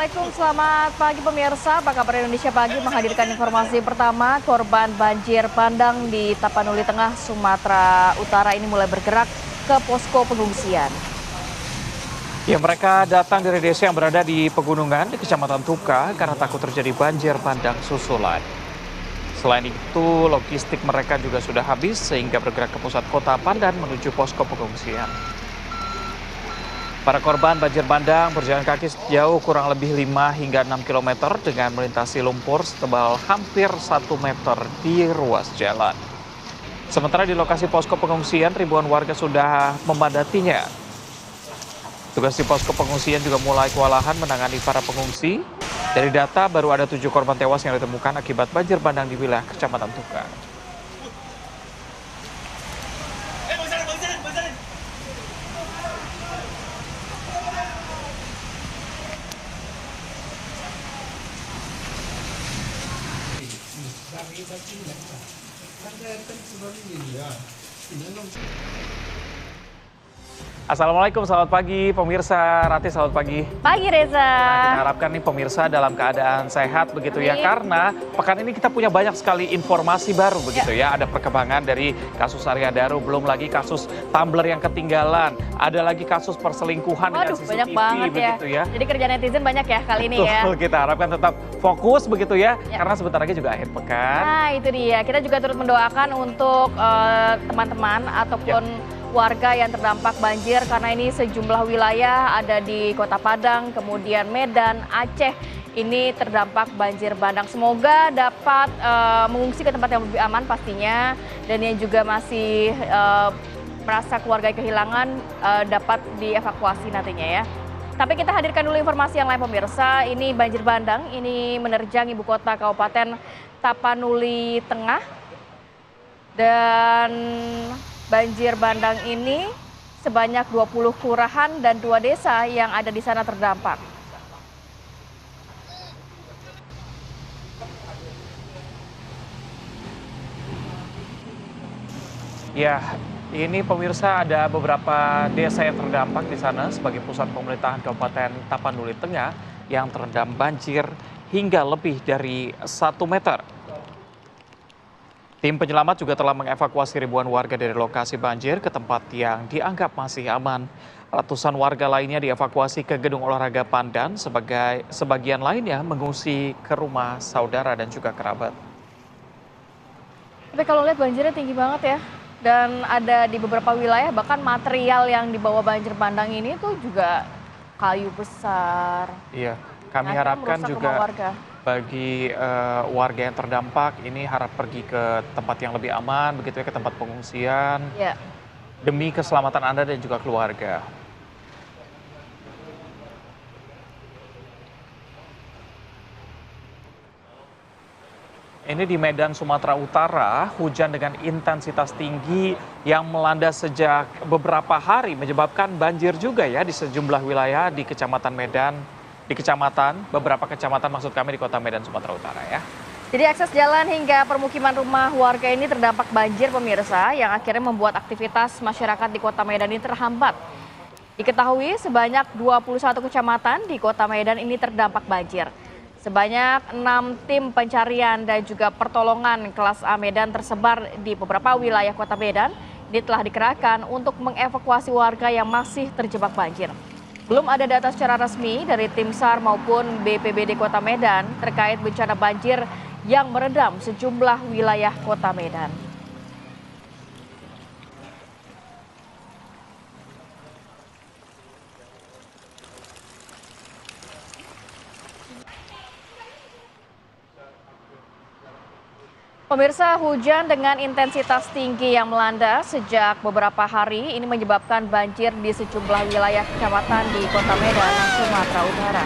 Assalamualaikum, selamat pagi pemirsa. Apa kabar Indonesia Pagi menghadirkan informasi pertama, korban banjir bandang di Tapanuli Tengah, Sumatera Utara ini mulai bergerak ke posko pengungsian. Ya, mereka datang dari desa yang berada di pegunungan di Kecamatan Tuka karena takut terjadi banjir bandang susulan. Selain itu, logistik mereka juga sudah habis sehingga bergerak ke pusat kota Pandan menuju posko pengungsian. Para korban banjir bandang berjalan kaki sejauh kurang lebih 5 hingga 6 km dengan melintasi lumpur setebal hampir 1 meter di ruas jalan. Sementara di lokasi posko pengungsian, ribuan warga sudah memadatinya. Tugas di posko pengungsian juga mulai kewalahan menangani para pengungsi. Dari data, baru ada 7 korban tewas yang ditemukan akibat banjir bandang di wilayah Kecamatan Tuka. Assalamualaikum, selamat pagi pemirsa. Rati, selamat pagi. Pagi Reza. Kita harapkan nih pemirsa dalam keadaan sehat begitu ya, karena pekan ini kita punya banyak sekali informasi baru begitu ya. Ada perkembangan dari kasus Arya Daru, belum lagi kasus tumbler yang ketinggalan, ada lagi kasus perselingkuhan dengan CCTV banyak banget begitu ya. Jadi kerja netizen banyak ya kali ini ya. Betul, kita harapkan tetap fokus begitu ya, karena sebentar lagi juga akhir pekan. Nah itu dia, kita juga turut mendoakan untuk teman-teman ataupun warga yang terdampak banjir karena ini sejumlah wilayah ada di Kota Padang, kemudian Medan, Aceh ini terdampak banjir bandang. Semoga dapat mengungsi ke tempat yang lebih aman pastinya, dan yang juga masih merasa keluarga kehilangan dapat dievakuasi nantinya ya. Tapi kita hadirkan dulu informasi yang lain pemirsa. Ini banjir bandang, ini menerjang ibu kota Kabupaten Tapanuli Tengah. Dan banjir bandang ini sebanyak 20 kelurahan dan 2 desa yang ada di sana terdampak. Ya, ini pemirsa ada beberapa desa yang terdampak di sana sebagai pusat pemerintahan Kabupaten Tapanuli Tengah yang terendam banjir hingga lebih dari 1 meter. Tim penyelamat juga telah mengevakuasi ribuan warga dari lokasi banjir ke tempat yang dianggap masih aman. Ratusan warga lainnya dievakuasi ke gedung olahraga Pandan, sebagian lainnya mengungsi ke rumah saudara dan juga kerabat. Tapi kalau lihat banjirnya tinggi banget ya. Dan ada di beberapa wilayah bahkan material yang dibawa banjir bandang ini tuh juga kayu besar. Iya, kami harapkan juga warga. bagi warga yang terdampak ini harap pergi ke tempat yang lebih aman, begitu ya, ke tempat pengungsian, demi keselamatan Anda dan juga keluarga. Ini di Medan, Sumatera Utara, hujan dengan intensitas tinggi yang melanda sejak beberapa hari menyebabkan banjir juga ya di sejumlah wilayah di Kecamatan Medan, beberapa kecamatan maksud kami di Kota Medan, Sumatera Utara ya. Jadi akses jalan hingga permukiman rumah warga ini terdampak banjir pemirsa, yang akhirnya membuat aktivitas masyarakat di Kota Medan ini terhambat. Diketahui sebanyak 21 kecamatan di Kota Medan ini terdampak banjir. Sebanyak 6 tim pencarian dan juga pertolongan kelas A Medan tersebar di beberapa wilayah Kota Medan. Ini telah dikerahkan untuk mengevakuasi warga yang masih terjebak banjir. Belum ada data secara resmi dari tim SAR maupun BPBD Kota Medan terkait bencana banjir yang merendam sejumlah wilayah Kota Medan. Pemirsa, hujan dengan intensitas tinggi yang melanda sejak beberapa hari ini menyebabkan banjir di sejumlah wilayah kecamatan di Kota Medan, Sumatera Utara.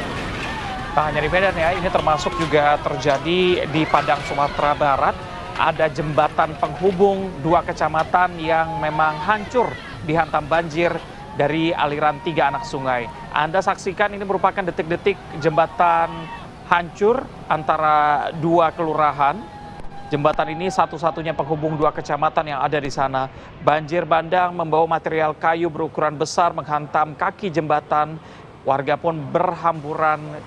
Tak hanya di Medan ya, ini termasuk juga terjadi di Padang, Sumatera Barat. Ada jembatan penghubung 2 kecamatan yang memang hancur dihantam banjir dari aliran 3 anak sungai. Anda saksikan ini merupakan detik-detik jembatan hancur antara 2 kelurahan. Jembatan ini satu-satunya penghubung 2 kecamatan yang ada di sana. Banjir bandang membawa material kayu berukuran besar menghantam kaki jembatan. Warga pun berhamburan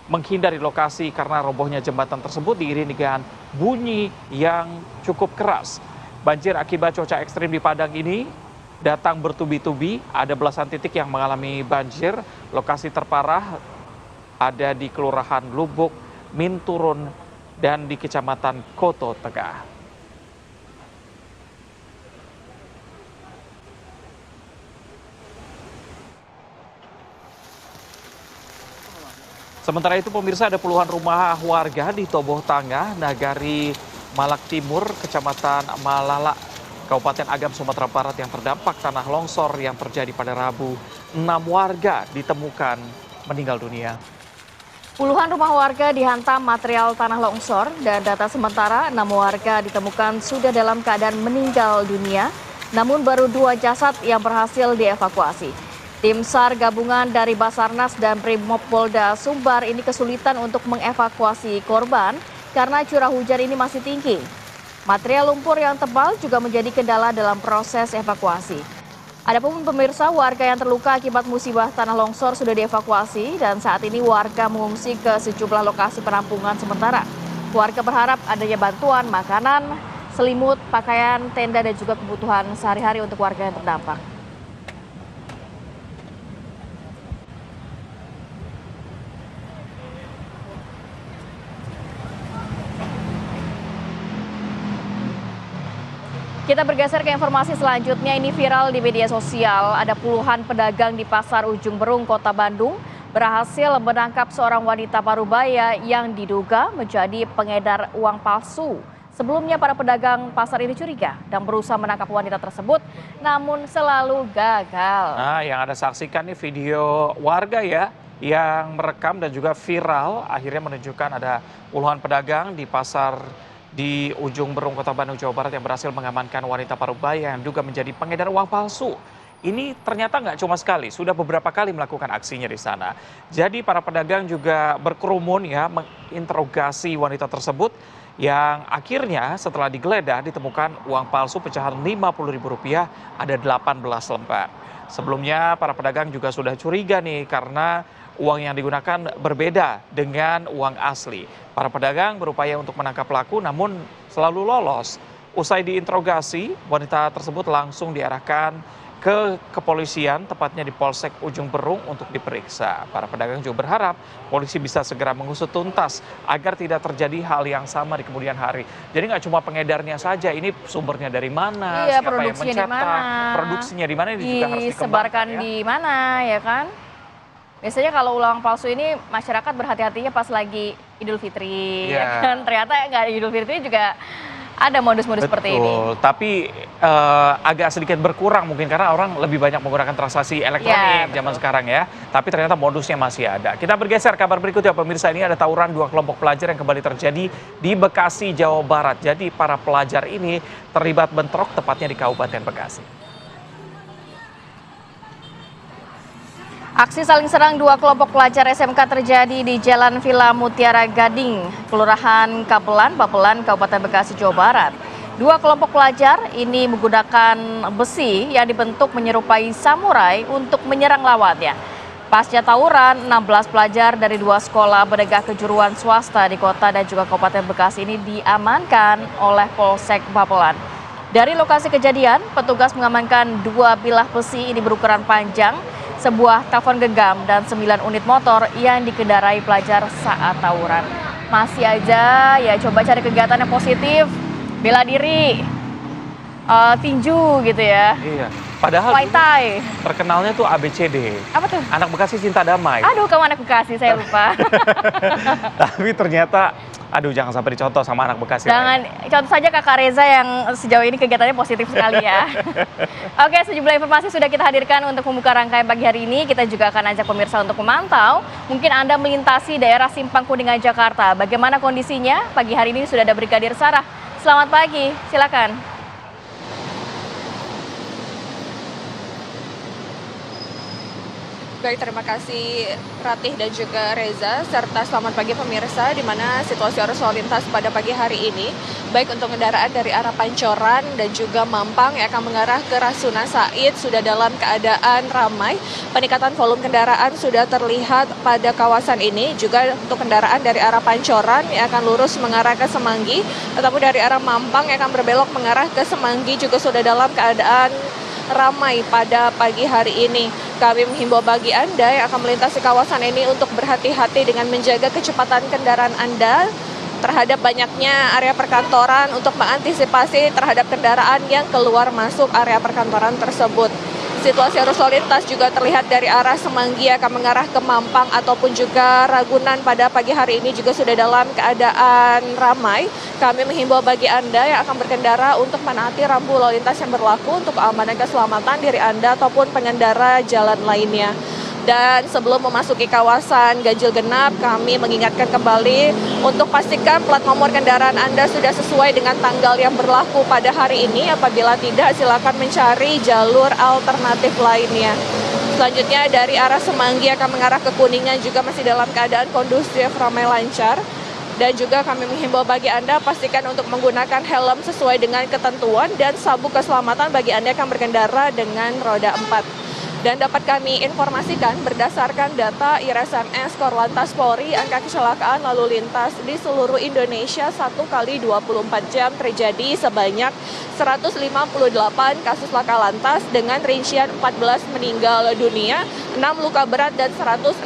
menghindari lokasi karena robohnya jembatan tersebut diiringi dengan bunyi yang cukup keras. Banjir akibat cuaca ekstrim di Padang ini datang bertubi-tubi, ada belasan titik yang mengalami banjir. Lokasi terparah ada di Kelurahan Lubuk, Minturun, dan di Kecamatan Koto Tegah. Sementara itu pemirsa, ada puluhan rumah warga di Toboh Tangah, Nagari Malak Timur, Kecamatan Malala, Kabupaten Agam, Sumatera Barat yang terdampak tanah longsor yang terjadi pada Rabu. 6 warga ditemukan meninggal dunia. Puluhan rumah warga dihantam material tanah longsor dan data sementara 6 warga ditemukan sudah dalam keadaan meninggal dunia, namun baru 2 jasad yang berhasil dievakuasi. Tim SAR gabungan dari Basarnas dan Brimopolda Sumbar ini kesulitan untuk mengevakuasi korban karena curah hujan ini masih tinggi. Material lumpur yang tebal juga menjadi kendala dalam proses evakuasi. Adapun pemirsa, warga yang terluka akibat musibah tanah longsor sudah dievakuasi dan saat ini warga mengungsi ke sejumlah lokasi penampungan sementara. Warga berharap adanya bantuan makanan, selimut, pakaian, tenda dan juga kebutuhan sehari-hari untuk warga yang terdampak. Kita bergeser ke informasi selanjutnya. Ini viral di media sosial. Ada puluhan pedagang di Pasar Ujung Berung, Kota Bandung berhasil menangkap seorang wanita parubaya yang diduga menjadi pengedar uang palsu. Sebelumnya para pedagang pasar ini curiga dan berusaha menangkap wanita tersebut, namun selalu gagal. Nah, yang Anda saksikan nih video warga ya, yang merekam dan juga viral, akhirnya menunjukkan ada puluhan pedagang di pasar di Ujung Berung, Kota Bandung, Jawa Barat yang berhasil mengamankan wanita parubaya yang juga menjadi pengedar uang palsu. Ini ternyata nggak cuma sekali, sudah beberapa kali melakukan aksinya di sana. Jadi para pedagang juga berkerumun ya menginterogasi wanita tersebut yang akhirnya setelah digeledah ditemukan uang palsu pecahan Rp50.000 ada 18 lembar. Sebelumnya para pedagang juga sudah curiga nih karena uang yang digunakan berbeda dengan uang asli. Para pedagang berupaya untuk menangkap pelaku namun selalu lolos. Usai diinterogasi, wanita tersebut langsung diarahkan ke kepolisian, tepatnya di Polsek Ujung Berung untuk diperiksa. Para pedagang juga berharap polisi bisa segera mengusut tuntas agar tidak terjadi hal yang sama di kemudian hari. Jadi nggak cuma pengedarnya saja, ini sumbernya dari mana, Iya, siapa yang mencetak, produksinya di mana, ini juga harus dikembangkan. Disebarkan ya. di mana, ya kan? Biasanya kalau uang palsu ini masyarakat berhati-hatinya pas lagi Idul Fitri, ya kan? Ternyata nggak Idul Fitri juga ada modus-modus seperti ini. Betul, tapi agak sedikit berkurang mungkin karena orang lebih banyak menggunakan transaksi elektronik zaman sekarang ya. Tapi ternyata modusnya masih ada. Kita bergeser kabar berikutnya pemirsa, ini ada tawuran 2 kelompok pelajar yang kembali terjadi di Bekasi, Jawa Barat. Jadi para pelajar ini terlibat bentrok tepatnya di Kabupaten Bekasi. Aksi saling serang 2 kelompok pelajar SMK terjadi di Jalan Villa Mutiara Gading, Kelurahan Kapelan, Bapelan, Kabupaten Bekasi, Jawa Barat. 2 kelompok pelajar ini menggunakan besi yang dibentuk menyerupai samurai untuk menyerang lawannya. Pasca tawuran, 16 pelajar dari 2 sekolah menengah kejuruan swasta di kota dan juga Kabupaten Bekasi ini diamankan oleh Polsek Bapelan. Dari lokasi kejadian, petugas mengamankan 2 bilah besi ini berukuran panjang, sebuah telepon genggam dan 9 unit motor yang dikendarai pelajar saat tawuran. Masih aja ya coba cari kegiatan yang positif, bela diri, tinju gitu ya. Iya, padahal Muay Thai. terkenalnya tuh ABCD. Apa tuh? Anak Bekasi Cinta Damai. Aduh, kamu anak Bekasi, saya lupa. Tapi ternyata, aduh jangan sampai dicontoh sama anak Bekasi. Jangan, contoh saja Kakak Reza yang sejauh ini kegiatannya positif sekali ya. Oke, sejumlah informasi sudah kita hadirkan untuk membuka rangkaian pagi hari ini. Kita juga akan ajak pemirsa untuk memantau. Mungkin Anda melintasi daerah Simpang Kuningan, Jakarta. Bagaimana kondisinya? Pagi hari ini sudah ada Brigadir Sarah. Selamat pagi, silakan. Baik, terima kasih Ratih dan juga Reza, serta selamat pagi pemirsa, di mana situasi arus lalu lintas pada pagi hari ini, baik untuk kendaraan dari arah Pancoran dan juga Mampang yang akan mengarah ke Rasuna Said sudah dalam keadaan ramai. Peningkatan volume kendaraan sudah terlihat pada kawasan ini, juga untuk kendaraan dari arah Pancoran yang akan lurus mengarah ke Semanggi, ataupun dari arah Mampang yang akan berbelok mengarah ke Semanggi juga sudah dalam keadaan ramai pada pagi hari ini. Kami menghimbau bagi Anda yang akan melintasi kawasan ini untuk berhati-hati dengan menjaga kecepatan kendaraan Anda terhadap banyaknya area perkantoran untuk mengantisipasi terhadap kendaraan yang keluar masuk area perkantoran tersebut. Situasi arus lalu lintas juga terlihat dari arah Semanggi akan mengarah ke Mampang ataupun juga Ragunan pada pagi hari ini juga sudah dalam keadaan ramai. Kami menghimbau bagi Anda yang akan berkendara untuk menaati rambu lalu lintas yang berlaku untuk keamanan dan keselamatan diri Anda ataupun pengendara jalan lainnya. Dan sebelum memasuki kawasan ganjil genap, kami mengingatkan kembali untuk pastikan plat nomor kendaraan Anda sudah sesuai dengan tanggal yang berlaku pada hari ini. Apabila tidak, silakan mencari jalur alternatif lainnya. Selanjutnya dari arah Semanggi akan mengarah ke Kuningan juga masih dalam keadaan kondusif, ramai lancar. Dan juga kami menghimbau bagi Anda pastikan untuk menggunakan helm sesuai dengan ketentuan dan sabuk keselamatan bagi Anda yang akan berkendara dengan roda 4. Dan dapat kami informasikan berdasarkan data IRSMS Korlantas Polri, angka kecelakaan lalu lintas di seluruh Indonesia 1 kali 24 jam terjadi sebanyak 158 kasus laka lantas dengan rincian 14 meninggal dunia, 6 luka berat dan 116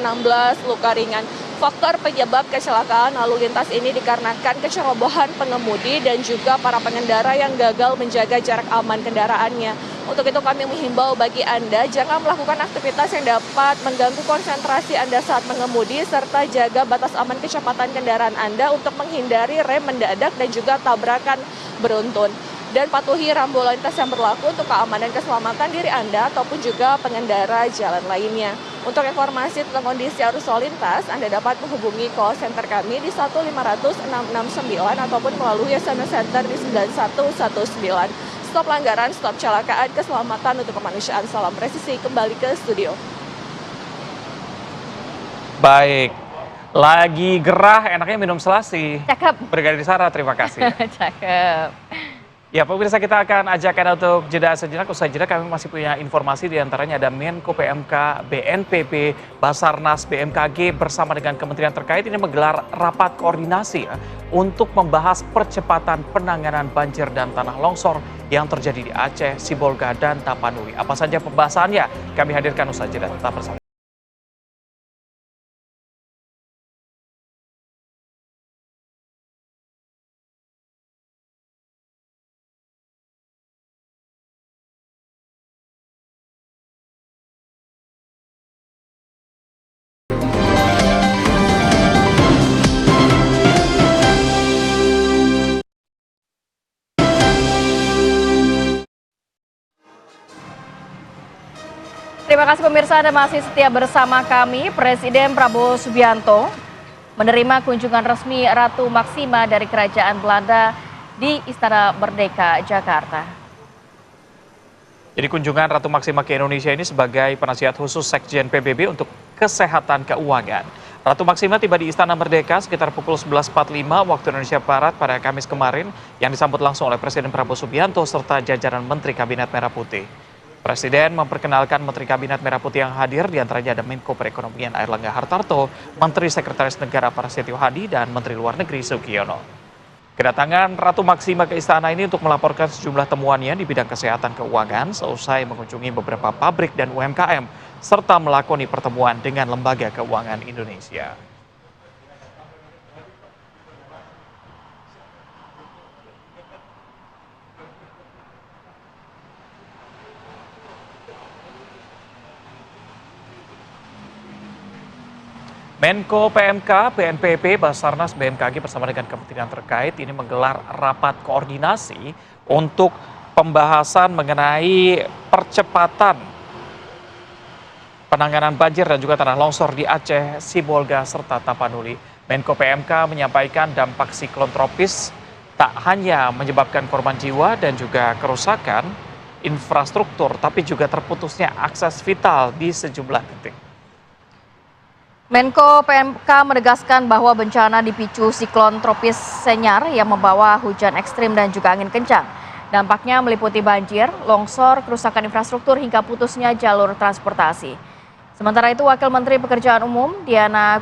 luka ringan. Faktor penyebab kecelakaan lalu lintas ini dikarenakan kecerobohan pengemudi dan juga para pengendara yang gagal menjaga jarak aman kendaraannya. Untuk itu kami menghimbau bagi Anda jangan melakukan aktivitas yang dapat mengganggu konsentrasi Anda saat mengemudi serta jaga batas aman kecepatan kendaraan Anda untuk menghindari rem mendadak dan juga tabrakan beruntun. Dan patuhi rambu lalu lintas yang berlaku untuk keamanan dan keselamatan diri Anda ataupun juga pengendara jalan lainnya. Untuk informasi tentang kondisi arus lalu lintas, Anda dapat menghubungi call center kami di 1500669 ataupun melalui SMS Center di 9119. Stop pelanggaran, stop kecelakaan, keselamatan untuk kemanusiaan. Salam presisi, kembali ke studio. Baik, lagi gerah enaknya minum selasi. Cakep. Brigadir Sarah, terima kasih. Cakep. Ya, pemirsa, kita akan ajak Anda untuk jeda sejenak. Usai jeda kami masih punya informasi, diantaranya ada Menko PMK, BNPB, Basarnas, BMKG bersama dengan kementerian terkait ini menggelar rapat koordinasi untuk membahas percepatan penanganan banjir dan tanah longsor yang terjadi di Aceh, Sibolga, dan Tapanuli. Apa saja pembahasannya? Kami hadirkan usai jeda. Tetap bersama. Terima kasih pemirsa, Anda masih setia bersama kami. Presiden Prabowo Subianto menerima kunjungan resmi Ratu Maksima dari Kerajaan Belanda di Istana Merdeka, Jakarta. Jadi kunjungan Ratu Maksima ke Indonesia ini sebagai penasihat khusus Sekjen PBB untuk kesehatan keuangan. Ratu Maksima tiba di Istana Merdeka sekitar pukul 11.45 waktu Indonesia Barat pada Kamis kemarin yang disambut langsung oleh Presiden Prabowo Subianto serta jajaran Menteri Kabinet Merah Putih. Presiden memperkenalkan Menteri Kabinet Merah Putih yang hadir, diantaranya ada Menko Perekonomian Airlangga Hartarto, Menteri Sekretaris Negara Prasetyo Hadi, dan Menteri Luar Negeri Sugiono. Kedatangan Ratu Maksima ke istana ini untuk melaporkan sejumlah temuannya di bidang kesehatan keuangan seusai mengunjungi beberapa pabrik dan UMKM, serta melakoni pertemuan dengan Lembaga Keuangan Indonesia. Menko PMK, BNPB, Basarnas, BMKG bersama dengan kementerian terkait ini menggelar rapat koordinasi untuk pembahasan mengenai percepatan penanganan banjir dan juga tanah longsor di Aceh, Sibolga, serta Tapanuli. Menko PMK menyampaikan dampak siklon tropis tak hanya menyebabkan korban jiwa dan juga kerusakan infrastruktur, tapi juga terputusnya akses vital di sejumlah titik. Menko PMK menegaskan bahwa bencana dipicu siklon tropis Senyar yang membawa hujan ekstrim dan juga angin kencang. Dampaknya meliputi banjir, longsor, kerusakan infrastruktur hingga putusnya jalur transportasi. Sementara itu, Wakil Menteri Pekerjaan Umum Diana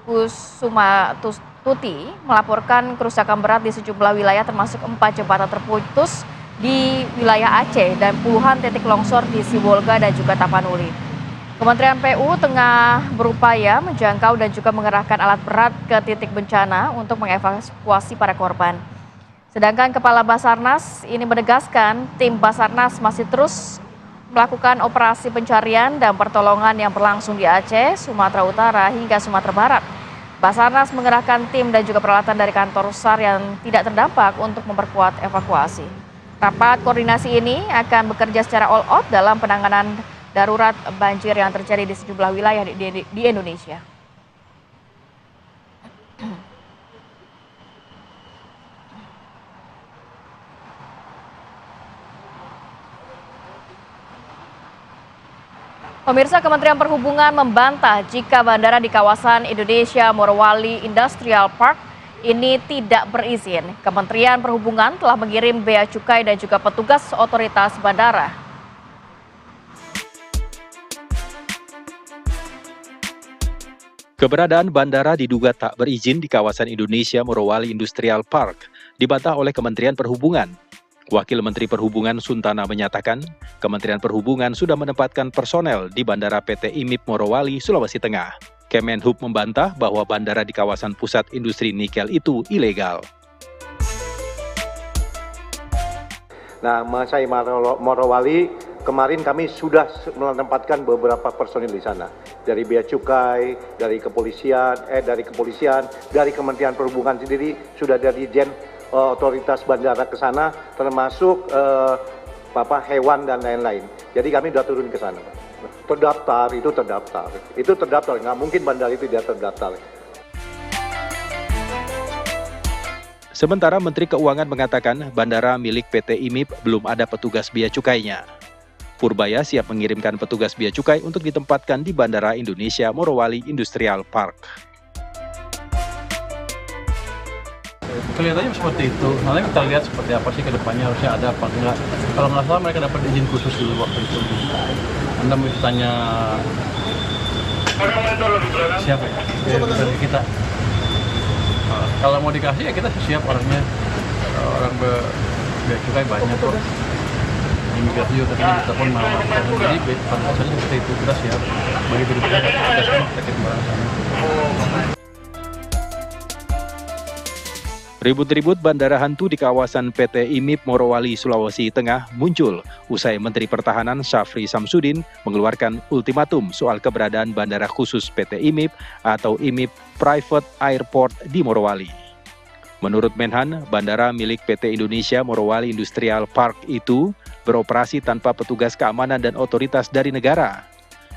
Kusumatuti melaporkan kerusakan berat di sejumlah wilayah termasuk 4 jembatan terputus di wilayah Aceh dan puluhan titik longsor di Sibolga dan juga Tapanuli. Kementerian PU tengah berupaya menjangkau dan juga mengerahkan alat berat ke titik bencana untuk mengevakuasi para korban. Sedangkan Kepala Basarnas ini menegaskan tim Basarnas masih terus melakukan operasi pencarian dan pertolongan yang berlangsung di Aceh, Sumatera Utara hingga Sumatera Barat. Basarnas mengerahkan tim dan juga peralatan dari kantor SAR yang tidak terdampak untuk memperkuat evakuasi. Rapat koordinasi ini akan bekerja secara all out dalam penanganan darurat banjir yang terjadi di sejumlah wilayah di Indonesia. Pemirsa, Kementerian Perhubungan membantah jika bandara di kawasan Indonesia Morowali Industrial Park ini tidak berizin. Kementerian Perhubungan telah mengirim bea cukai dan juga petugas otoritas bandara. Keberadaan bandara diduga tak berizin di kawasan Indonesia Morowali Industrial Park dibantah oleh Kementerian Perhubungan. Wakil Menteri Perhubungan Suntana menyatakan, Kementerian Perhubungan sudah menempatkan personel di Bandara PT IMIP Morowali, Sulawesi Tengah. Kemenhub membantah bahwa bandara di kawasan pusat industri nikel itu ilegal. Nah, Masai Morowali kemarin kami sudah menempatkan beberapa personil di sana. Dari Bea Cukai, dari kepolisian, dari Kementerian Perhubungan sendiri sudah dari Dirjen otoritas bandara ke sana, termasuk hewan dan lain-lain. Jadi kami sudah turun ke sana. Terdaftar, itu terdaftar. Nggak mungkin bandara itu tidak terdaftar. Sementara Menteri Keuangan mengatakan bandara milik PT IMIP belum ada petugas bea cukainya. Purbaya siap mengirimkan petugas bea cukai untuk ditempatkan di Bandara Indonesia Morowali Industrial Park. Kelihatannya seperti itu. Nanti kita lihat seperti apa sih ke depannya, harusnya ada apa enggak. Kalau nggak salah mereka dapat izin khusus dulu waktu itu. Anda mau tanya siapa ya? Dari kita. Kalau mau dikasih ya kita siap orangnya. Orang bea cukai banyak kok. Imigrasi juga tadi telepon mau. Jadi pantasannya seperti itu, kita siap. Bagi berikutnya kita kirim barang sana. Ribut-ribut bandara hantu di kawasan PT IMIP Morowali, Sulawesi Tengah muncul usai Menteri Pertahanan Syafri Samsudin mengeluarkan ultimatum soal keberadaan bandara khusus PT IMIP atau IMIP Private Airport di Morowali. Menurut Menhan, bandara milik PT Indonesia Morowali Industrial Park itu beroperasi tanpa petugas keamanan dan otoritas dari negara.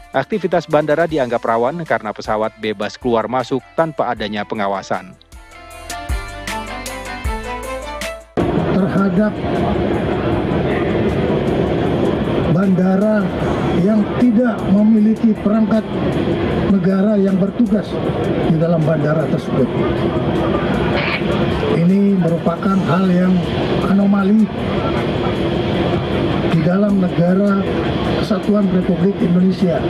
Aktivitas bandara dianggap rawan karena pesawat bebas keluar masuk tanpa adanya pengawasan. Terhadap bandara yang tidak memiliki perangkat negara yang bertugas di dalam bandara tersebut. Ini merupakan hal yang anomali di dalam negara Kesatuan Republik Indonesia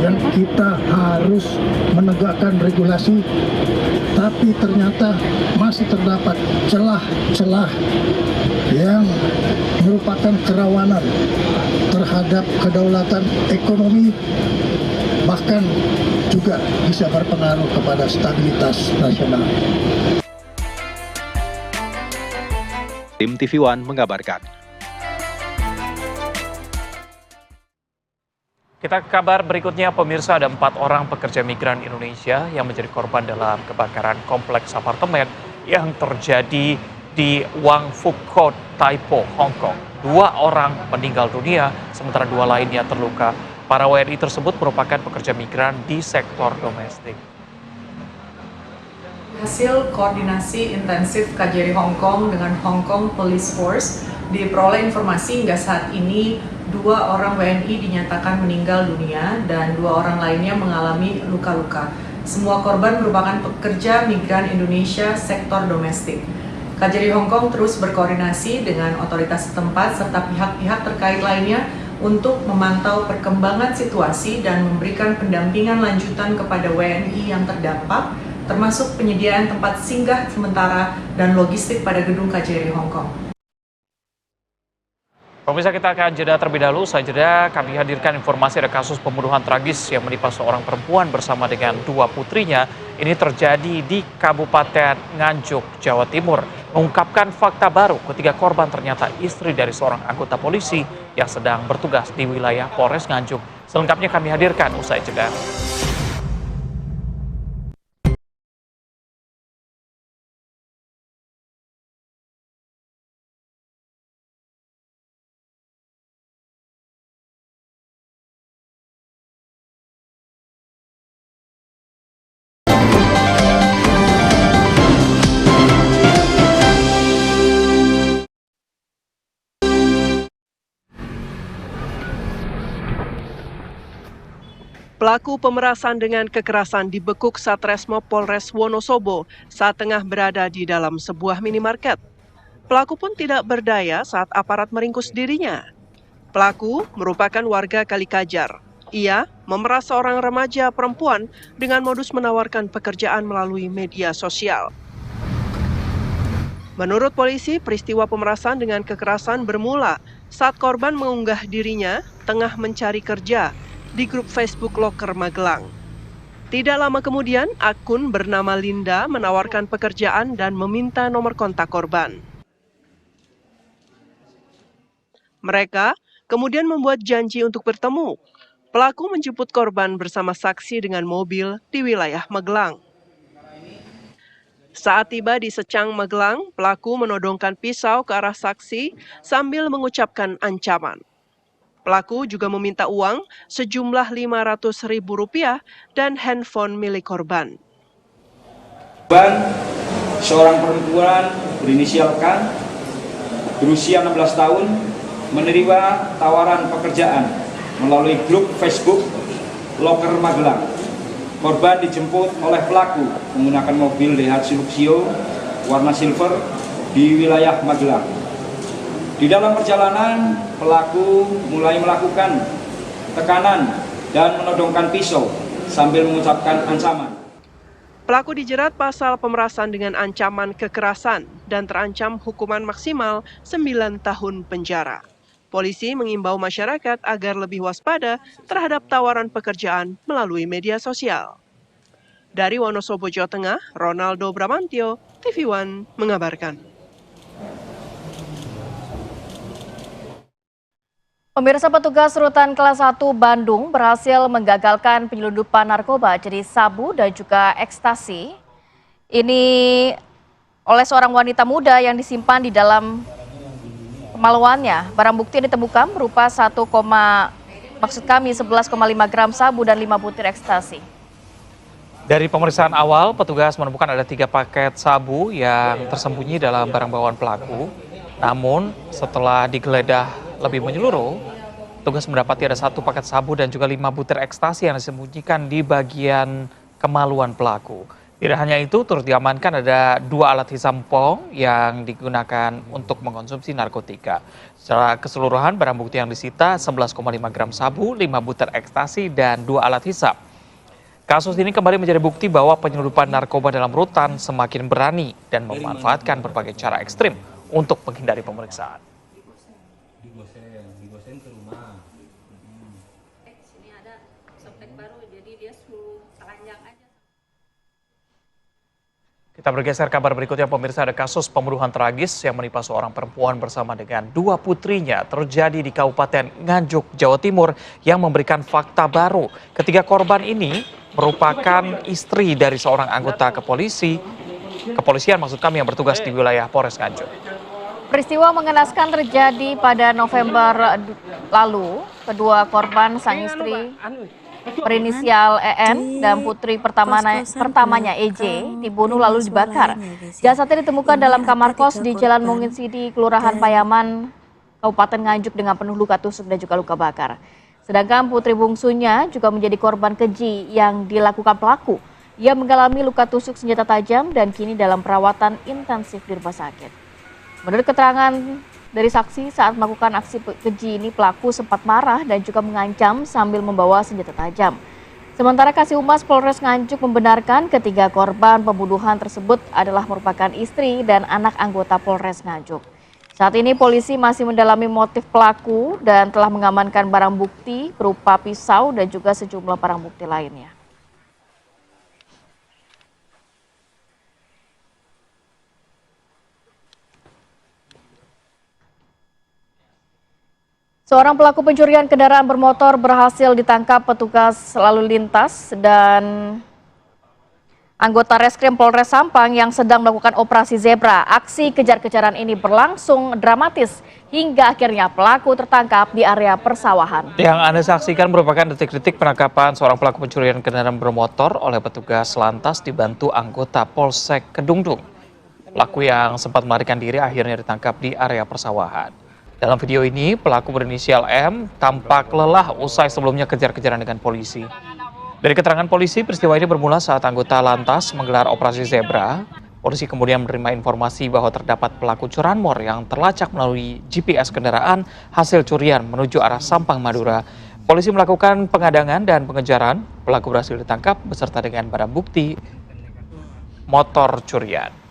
yang kita harus menegakkan regulasi, tapi ternyata masih terdapat celah-celah yang merupakan kerawanan terhadap kedaulatan ekonomi, bahkan juga bisa berpengaruh kepada stabilitas nasional. Tim TV One mengabarkan. Kita ke kabar berikutnya, pemirsa, ada 4 orang pekerja migran Indonesia yang menjadi korban dalam kebakaran kompleks apartemen yang terjadi di Wang Fuk Court, Taipo, Hong Kong. 2 orang meninggal dunia, sementara 2 lainnya terluka. Para WNI tersebut merupakan pekerja migran di sektor domestik. Hasil koordinasi intensif KJRI Hong Kong dengan Hong Kong Police Force, diperoleh informasi hingga saat ini 2 orang WNI dinyatakan meninggal dunia dan 2 orang lainnya mengalami luka-luka. Semua korban merupakan pekerja migran Indonesia sektor domestik. KJRI Hong Kong terus berkoordinasi dengan otoritas setempat serta pihak-pihak terkait lainnya untuk memantau perkembangan situasi dan memberikan pendampingan lanjutan kepada WNI yang terdampak, termasuk penyediaan tempat singgah sementara dan logistik pada gedung KJRI Hong Kong. Pemirsa, kita akan jeda terlebih dahulu. Usai jeda kami hadirkan informasi ada kasus pembunuhan tragis yang menimpa seorang perempuan bersama dengan 2 putrinya. Ini terjadi di Kabupaten Nganjuk, Jawa Timur. Mengungkapkan fakta baru ketiga korban ternyata istri dari seorang anggota polisi yang sedang bertugas di wilayah Polres Nganjuk. Selengkapnya kami hadirkan usai jeda. Pelaku pemerasan dengan kekerasan dibekuk Satreskrim Polres Wonosobo saat tengah berada di dalam sebuah minimarket. Pelaku pun tidak berdaya saat aparat meringkus dirinya. Pelaku merupakan warga Kalikajar. Ia memeras seorang remaja perempuan dengan modus menawarkan pekerjaan melalui media sosial. Menurut polisi, peristiwa pemerasan dengan kekerasan bermula saat korban mengunggah dirinya tengah mencari kerja di grup Facebook Loker Magelang. Tidak lama kemudian, akun bernama Linda menawarkan pekerjaan dan meminta nomor kontak korban. Mereka kemudian membuat janji untuk bertemu. Pelaku menjemput korban bersama saksi dengan mobil di wilayah Magelang. Saat tiba di Secang, Magelang, pelaku menodongkan pisau ke arah saksi sambil mengucapkan ancaman. Pelaku juga meminta uang sejumlah Rp500.000 dan handphone milik korban. Korban seorang perempuan berinisial K, berusia 16 tahun, menerima tawaran pekerjaan melalui grup Facebook Loker Magelang. Korban dijemput oleh pelaku menggunakan mobil Daihatsu Luxio warna silver di wilayah Magelang. Di dalam perjalanan, pelaku mulai melakukan tekanan dan menodongkan pisau sambil mengucapkan ancaman. Pelaku dijerat pasal pemerasan dengan ancaman kekerasan dan terancam hukuman maksimal 9 tahun penjara. Polisi mengimbau masyarakat agar lebih waspada terhadap tawaran pekerjaan melalui media sosial. Dari Wonosobo, Jawa Tengah, Ronaldo Bramantio, TV One mengabarkan. Pemirsa, petugas rutan kelas 1 Bandung berhasil menggagalkan penyelundupan narkoba jenis sabu dan juga ekstasi. Ini oleh seorang wanita muda yang disimpan di dalam kemaluannya. Barang bukti yang ditemukan berupa 11,5 gram sabu dan 5 butir ekstasi. Dari pemeriksaan awal, petugas menemukan ada 3 paket sabu yang tersembunyi dalam barang bawaan pelaku. Namun setelah digeledah lebih menyeluruh, petugas mendapati ada 1 paket sabu dan juga 5 butir ekstasi yang disembunyikan di bagian kemaluan pelaku. Tidak hanya itu, turut diamankan ada 2 alat hisap pong yang digunakan untuk mengkonsumsi narkotika. Secara keseluruhan, barang bukti yang disita 11,5 gram sabu, 5 butir ekstasi, dan 2 alat hisap. Kasus ini kembali menjadi bukti bahwa penyelundupan narkoba dalam rutan semakin berani dan memanfaatkan berbagai cara ekstrim untuk menghindari pemeriksaan. Kita bergeser kabar berikutnya, pemirsa. Ada kasus pembunuhan tragis yang menimpa seorang perempuan bersama dengan 2 putrinya terjadi di Kabupaten Nganjuk, Jawa Timur yang memberikan fakta baru. Ketiga korban ini merupakan istri dari seorang anggota kepolisian maksud kami yang bertugas di wilayah Polres Nganjuk. Peristiwa mengenaskan terjadi pada November lalu. Kedua korban, sang istri berinisial EN dan putri pertamanya EJ dibunuh lalu dibakar. Jasadnya ditemukan dalam kamar kos di Jalan Mungin Sidi, Kelurahan Payaman, Kabupaten Nganjuk dengan penuh luka tusuk dan juga luka bakar. Sedangkan putri bungsunya juga menjadi korban keji yang dilakukan pelaku. Ia mengalami luka tusuk senjata tajam dan kini dalam perawatan intensif di rumah sakit. Menurut keterangan dari saksi, saat melakukan aksi keji ini pelaku sempat marah dan juga mengancam sambil membawa senjata tajam. Sementara Kasih Humas Polres Nganjuk membenarkan ketiga korban pembunuhan tersebut adalah merupakan istri dan anak anggota Polres Nganjuk. Saat ini polisi masih mendalami motif pelaku dan telah mengamankan barang bukti berupa pisau dan juga sejumlah barang bukti lainnya. Seorang pelaku pencurian kendaraan bermotor berhasil ditangkap petugas lalu lintas dan anggota Reskrim Polres Sampang yang sedang melakukan operasi zebra. Aksi kejar-kejaran ini berlangsung dramatis hingga akhirnya pelaku tertangkap di area persawahan. Yang Anda saksikan merupakan detik-detik penangkapan seorang pelaku pencurian kendaraan bermotor oleh petugas lantas dibantu anggota Polsek Kedungdung. Pelaku yang sempat melarikan diri akhirnya ditangkap di area persawahan. Dalam video ini, pelaku berinisial M tampak lelah usai sebelumnya kejar-kejaran dengan polisi. Dari keterangan polisi, peristiwa ini bermula saat anggota lantas menggelar operasi zebra. Polisi kemudian menerima informasi bahwa terdapat pelaku curanmor yang terlacak melalui GPS kendaraan hasil curian menuju arah Sampang, Madura. Polisi melakukan pengadangan dan pengejaran. Pelaku berhasil ditangkap beserta dengan barang bukti motor curian.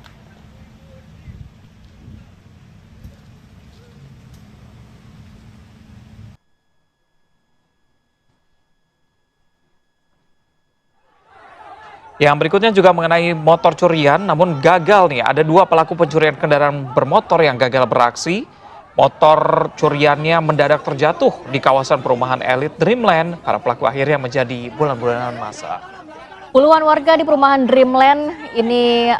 Yang berikutnya juga mengenai motor curian, namun gagal nih. Ada dua pelaku pencurian kendaraan bermotor yang gagal beraksi. Motor curiannya mendadak terjatuh di kawasan perumahan elit Dreamland. Para pelaku akhirnya menjadi bulan-bulanan masa. Puluhan warga di perumahan Dreamland ini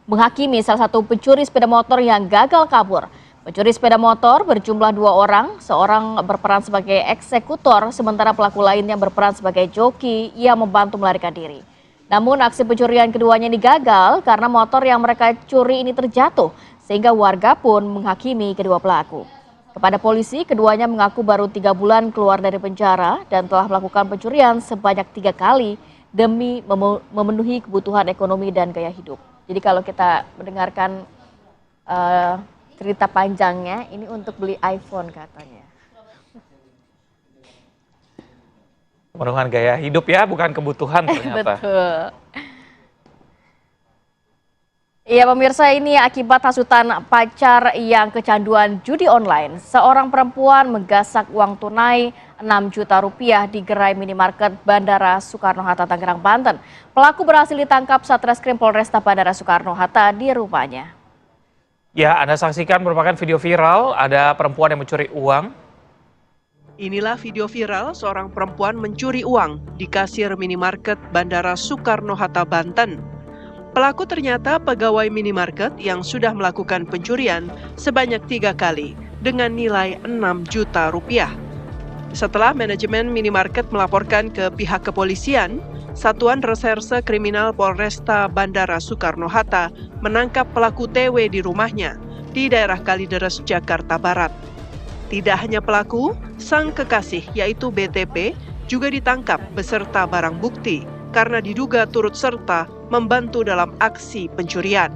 menghakimi salah satu pencuri sepeda motor yang gagal kabur. Pencuri sepeda motor berjumlah 2 orang, seorang berperan sebagai eksekutor, sementara pelaku lainnya berperan sebagai joki yang membantu melarikan diri. Namun aksi pencurian keduanya ini gagal karena motor yang mereka curi ini terjatuh, sehingga warga pun menghakimi kedua pelaku. Kepada polisi, keduanya mengaku baru 3 bulan keluar dari penjara dan telah melakukan pencurian sebanyak 3 kali demi memenuhi kebutuhan ekonomi dan gaya hidup. Jadi kalau kita mendengarkan cerita panjangnya, ini untuk beli iPhone katanya. Pemenuhan gaya hidup ya, bukan kebutuhan ternyata. Betul. Iya pemirsa, ini akibat hasutan pacar yang kecanduan judi online. Seorang perempuan menggasak uang tunai 6 juta rupiah di gerai minimarket Bandara Soekarno-Hatta, Tangerang, Banten. Pelaku berhasil ditangkap Satreskrim Polresta Bandara Soekarno-Hatta di rumahnya. Ya, Anda saksikan merupakan video viral, ada perempuan yang mencuri uang. Inilah video viral seorang perempuan mencuri uang di kasir minimarket Bandara Soekarno-Hatta, Banten. Pelaku ternyata pegawai minimarket yang sudah melakukan pencurian sebanyak 3 kali dengan nilai 6 juta rupiah. Setelah manajemen minimarket melaporkan ke pihak kepolisian, Satuan Reserse Kriminal Polresta Bandara Soekarno-Hatta menangkap pelaku TW di rumahnya di daerah Kalideres, Jakarta Barat. Tidak hanya pelaku, sang kekasih yaitu BTP juga ditangkap beserta barang bukti karena diduga turut serta membantu dalam aksi pencurian.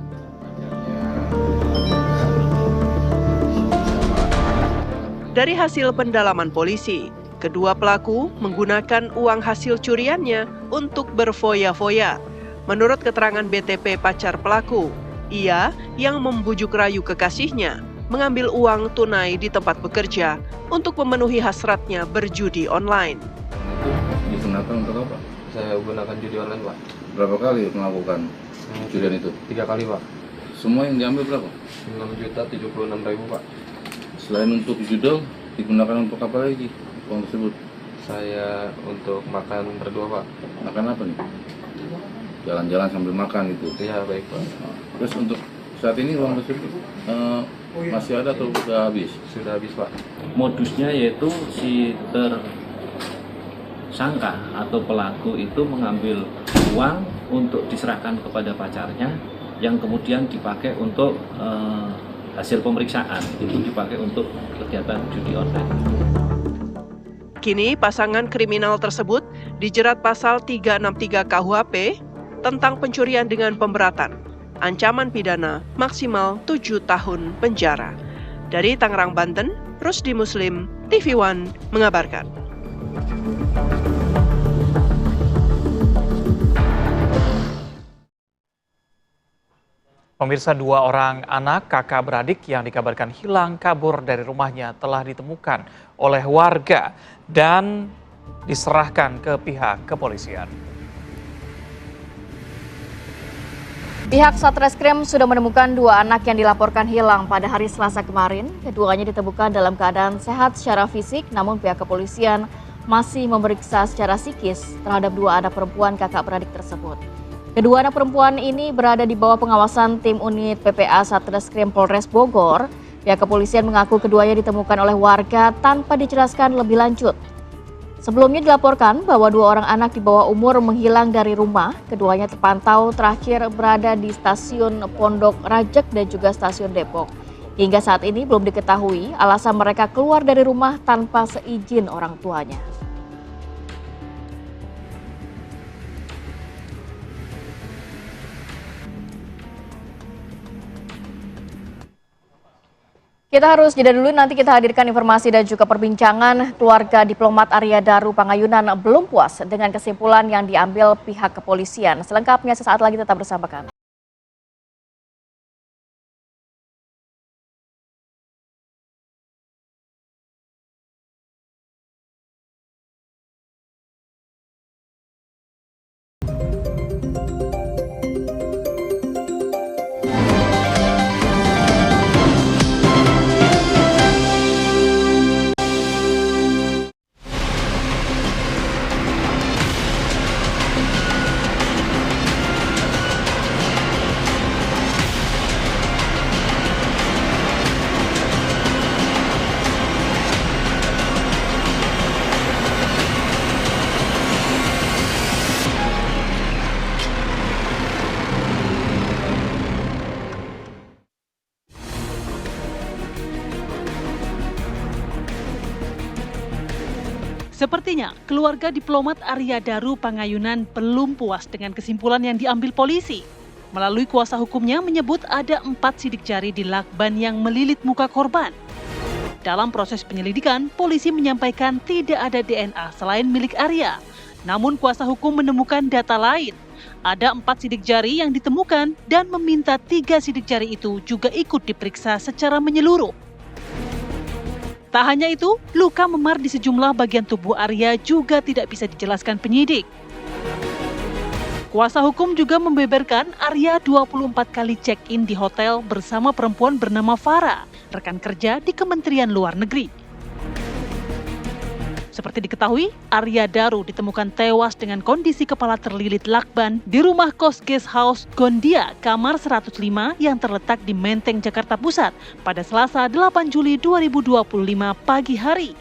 Dari hasil pendalaman polisi, kedua pelaku menggunakan uang hasil curiannya untuk berfoya-foya. Menurut keterangan BTP pacar pelaku, ia yang membujuk rayu kekasihnya mengambil uang tunai di tempat bekerja untuk memenuhi hasratnya berjudi online. Digunakan untuk apa? Saya gunakan judi online, Pak. Berapa kali melakukan pencurian itu? 3 kali, Pak. Semua yang diambil berapa? 6.076.000, Pak. Selain untuk judul, digunakan untuk apa lagi uang tersebut? Saya untuk makan berdua, Pak. Makan apa nih? Jalan-jalan sambil makan gitu? Iya, baik, Pak. Terus untuk saat ini uang tersebut masih ada atau sudah habis? Sudah habis, Pak. Modusnya yaitu si tersangka atau pelaku itu mengambil uang untuk diserahkan kepada pacarnya yang kemudian dipakai untuk hasil pemeriksaan itu dipakai untuk kegiatan judi online. Kini pasangan kriminal tersebut dijerat pasal 363 KUHP tentang pencurian dengan pemberatan. Ancaman pidana maksimal 7 tahun penjara. Dari Tangerang, Banten, Rusdi Muslim, TV One mengabarkan. Pemirsa, 2 orang anak kakak beradik yang dikabarkan hilang kabur dari rumahnya telah ditemukan oleh warga dan diserahkan ke pihak kepolisian. Pihak Satreskrim sudah menemukan 2 anak yang dilaporkan hilang pada hari Selasa kemarin. Keduanya ditemukan dalam keadaan sehat secara fisik, namun pihak kepolisian masih memeriksa secara psikis terhadap 2 anak perempuan kakak beradik tersebut. Kedua anak perempuan ini berada di bawah pengawasan tim unit PPA Satreskrim Polres Bogor. Pihak kepolisian mengaku keduanya ditemukan oleh warga tanpa dijelaskan lebih lanjut. Sebelumnya dilaporkan bahwa 2 orang anak di bawah umur menghilang dari rumah. Keduanya terpantau terakhir berada di stasiun Pondok Rajek dan juga stasiun Depok. Hingga saat ini belum diketahui alasan mereka keluar dari rumah tanpa seizin orang tuanya. Kita harus jeda dulu, nanti kita hadirkan informasi dan juga perbincangan. Keluarga diplomat Arya Daru Pangayunan belum puas dengan kesimpulan yang diambil pihak kepolisian. Selengkapnya sesaat lagi, tetap bersama kami. Sepertinya keluarga diplomat Arya Daru Pangayunan belum puas dengan kesimpulan yang diambil polisi. Melalui kuasa hukumnya menyebut ada 4 sidik jari di lakban yang melilit muka korban. Dalam proses penyelidikan, polisi menyampaikan tidak ada DNA selain milik Arya. Namun kuasa hukum menemukan data lain. Ada 4 sidik jari yang ditemukan dan meminta 3 sidik jari itu juga ikut diperiksa secara menyeluruh. Tak hanya itu, luka memar di sejumlah bagian tubuh Arya juga tidak bisa dijelaskan penyidik. Kuasa hukum juga membeberkan Arya 24 kali check-in di hotel bersama perempuan bernama Farah, rekan kerja di Kementerian Luar Negeri. Seperti diketahui, Arya Daru ditemukan tewas dengan kondisi kepala terlilit lakban di rumah kos guest house Gondia, kamar 105 yang terletak di Menteng, Jakarta Pusat pada Selasa 8 Juli 2025 pagi hari.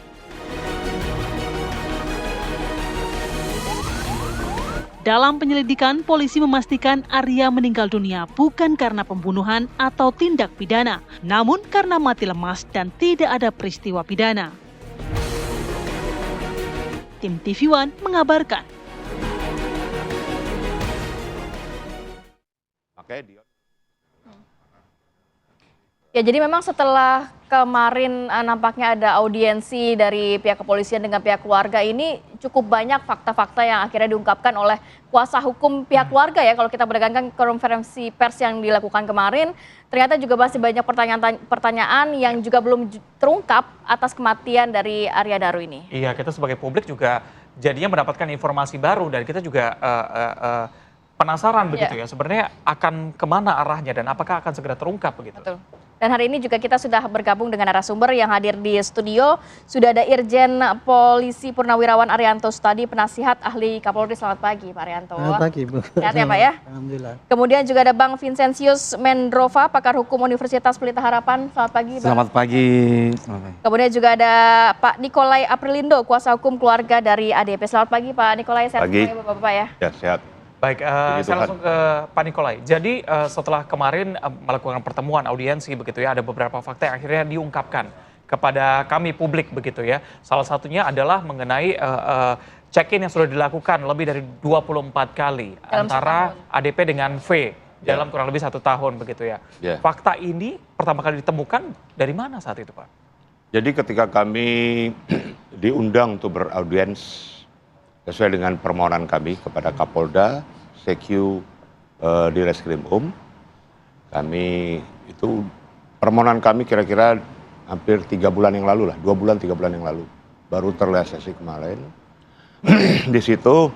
Dalam penyelidikan, polisi memastikan Arya meninggal dunia bukan karena pembunuhan atau tindak pidana, namun karena mati lemas dan tidak ada peristiwa pidana. Tim TV One mengabarkan. Ya, jadi memang setelah kemarin nampaknya ada audiensi dari pihak kepolisian dengan pihak keluarga, ini cukup banyak fakta-fakta yang akhirnya diungkapkan oleh kuasa hukum pihak keluarga ya. Kalau kita berdasarkan konferensi pers yang dilakukan kemarin, ternyata juga masih banyak pertanyaan yang juga belum terungkap atas kematian dari Arya Daru ini. Iya, kita sebagai publik juga jadinya mendapatkan informasi baru dan kita juga penasaran begitu ya. Sebenarnya akan kemana arahnya dan apakah akan segera terungkap begitu. Betul. Dan hari ini juga kita sudah bergabung dengan narasumber yang hadir di studio. Sudah ada Irjen Polisi Purnawirawan Arianto Sutadi, penasihat ahli Kapolri. Selamat pagi Pak Arianto. Selamat pagi Bu. Sehat ya Pak ya? Alhamdulillah. Kemudian juga ada Bang Vincentius Mendrova, pakar hukum Universitas Pelita Harapan. Selamat pagi Bang. Selamat pagi. Kemudian juga ada Pak Nikolai Aprilindo, kuasa hukum keluarga dari ADP. Selamat pagi Pak Nikolai. Sehat pagi. Bapak-Bapak ya? Ya, sehat. Baik, saya langsung ke Pak Nikolai. Jadi setelah kemarin melakukan pertemuan audiensi begitu ya, ada beberapa fakta yang akhirnya diungkapkan kepada kami publik begitu ya. Salah satunya adalah mengenai check-in yang sudah dilakukan lebih dari 24 kali antara ADP dengan V dalam kurang lebih 1 tahun begitu ya. Fakta ini pertama kali ditemukan dari mana saat itu, Pak? Jadi ketika kami diundang untuk beraudiens sesuai dengan permohonan kami kepada Kapolda, Sekyu di Reskrim kami itu permohonan kami kira-kira hampir 3 bulan yang lalu lah, 2 bulan 3 bulan yang lalu baru terrealisasi kemarin. Di situ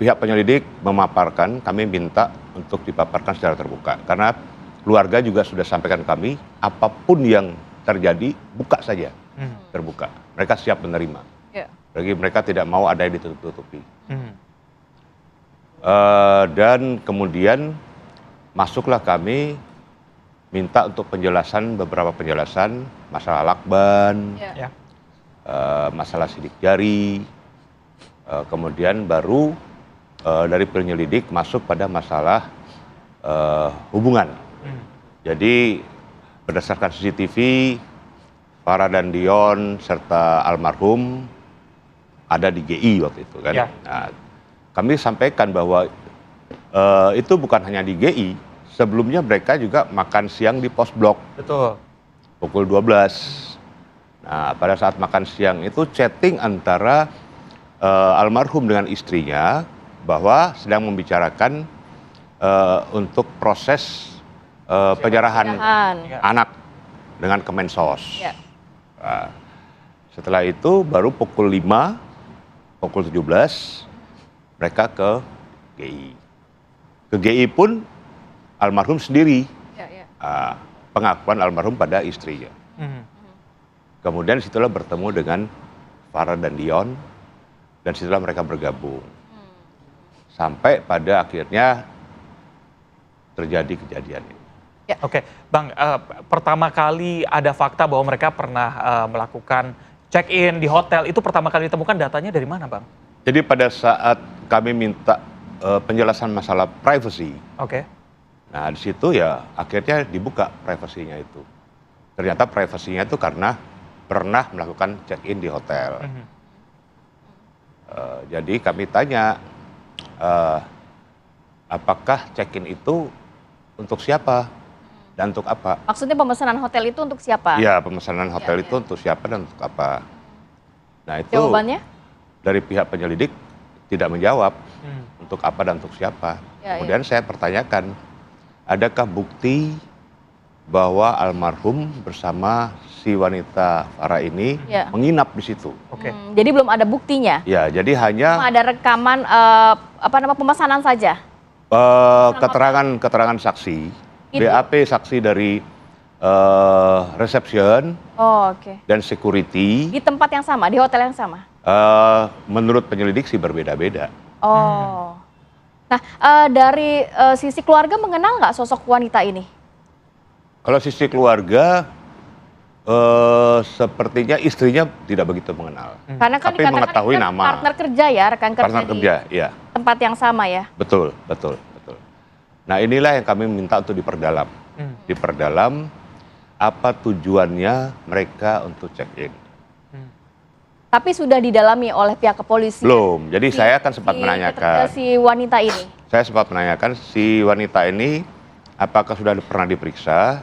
pihak penyelidik memaparkan, kami minta untuk dipaparkan secara terbuka karena keluarga juga sudah sampaikan kami apapun yang terjadi buka saja, terbuka. Mereka siap menerima. Bagi mereka tidak mau ada yang ditutup-tutupi. Dan kemudian masuklah kami minta untuk beberapa penjelasan masalah lakban, masalah sidik jari, kemudian baru dari penyelidik masuk pada masalah hubungan. Jadi berdasarkan CCTV, Farah dan Dion serta almarhum ada di GI waktu itu kan. Nah, kami sampaikan bahwa itu bukan hanya di GI, sebelumnya mereka juga makan siang di pos blok. Betul. Pukul 12. Nah, pada saat makan siang itu chatting antara almarhum dengan istrinya bahwa sedang membicarakan untuk proses penyerahan anak dengan Kemensos. Nah, setelah itu baru pukul 5, pukul 17 mereka ke GI. Ke GI pun almarhum sendiri. Pengakuan almarhum pada istrinya. Kemudian situlah bertemu dengan Farah dan Dion dan situlah mereka bergabung. Sampai pada akhirnya terjadi kejadian ini. Oke, Bang, pertama kali ada fakta bahwa mereka pernah melakukan check-in di hotel, itu pertama kali ditemukan datanya dari mana, Bang? Jadi pada saat kami minta penjelasan masalah privacy, nah di situ ya akhirnya dibuka privasinya itu. Ternyata privasinya itu karena pernah melakukan check-in di hotel. Jadi kami tanya, apakah check-in itu untuk siapa? Dan untuk apa? Maksudnya pemesanan hotel itu untuk siapa? Iya, pemesanan hotel itu untuk siapa dan untuk apa? Nah itu jawabannya? Dari pihak penyelidik tidak menjawab untuk apa dan untuk siapa. Kemudian saya pertanyakan, adakah bukti bahwa almarhum bersama si wanita Farah ini menginap di situ? Jadi belum ada buktinya? Ya, jadi hanya ada rekaman pemesanan saja? Keterangan saksi. BAP saksi dari reception dan security. Di tempat yang sama, di hotel yang sama? Menurut penyelidik sih berbeda-beda. Nah, dari sisi keluarga mengenal nggak sosok wanita ini? Kalau sisi keluarga, sepertinya istrinya tidak begitu mengenal. Karena kan tapi mengetahui nama. Partner kerja ya, rekan kerja partner kerja, ya. Tempat yang sama ya? Betul. Nah inilah yang kami minta untuk diperdalam. Diperdalam apa tujuannya mereka untuk check-in. Tapi sudah didalami oleh pihak kepolisian? Belum, jadi saya kan sempat menanyakan. Si wanita ini? Saya sempat menanyakan si wanita ini apakah sudah pernah diperiksa.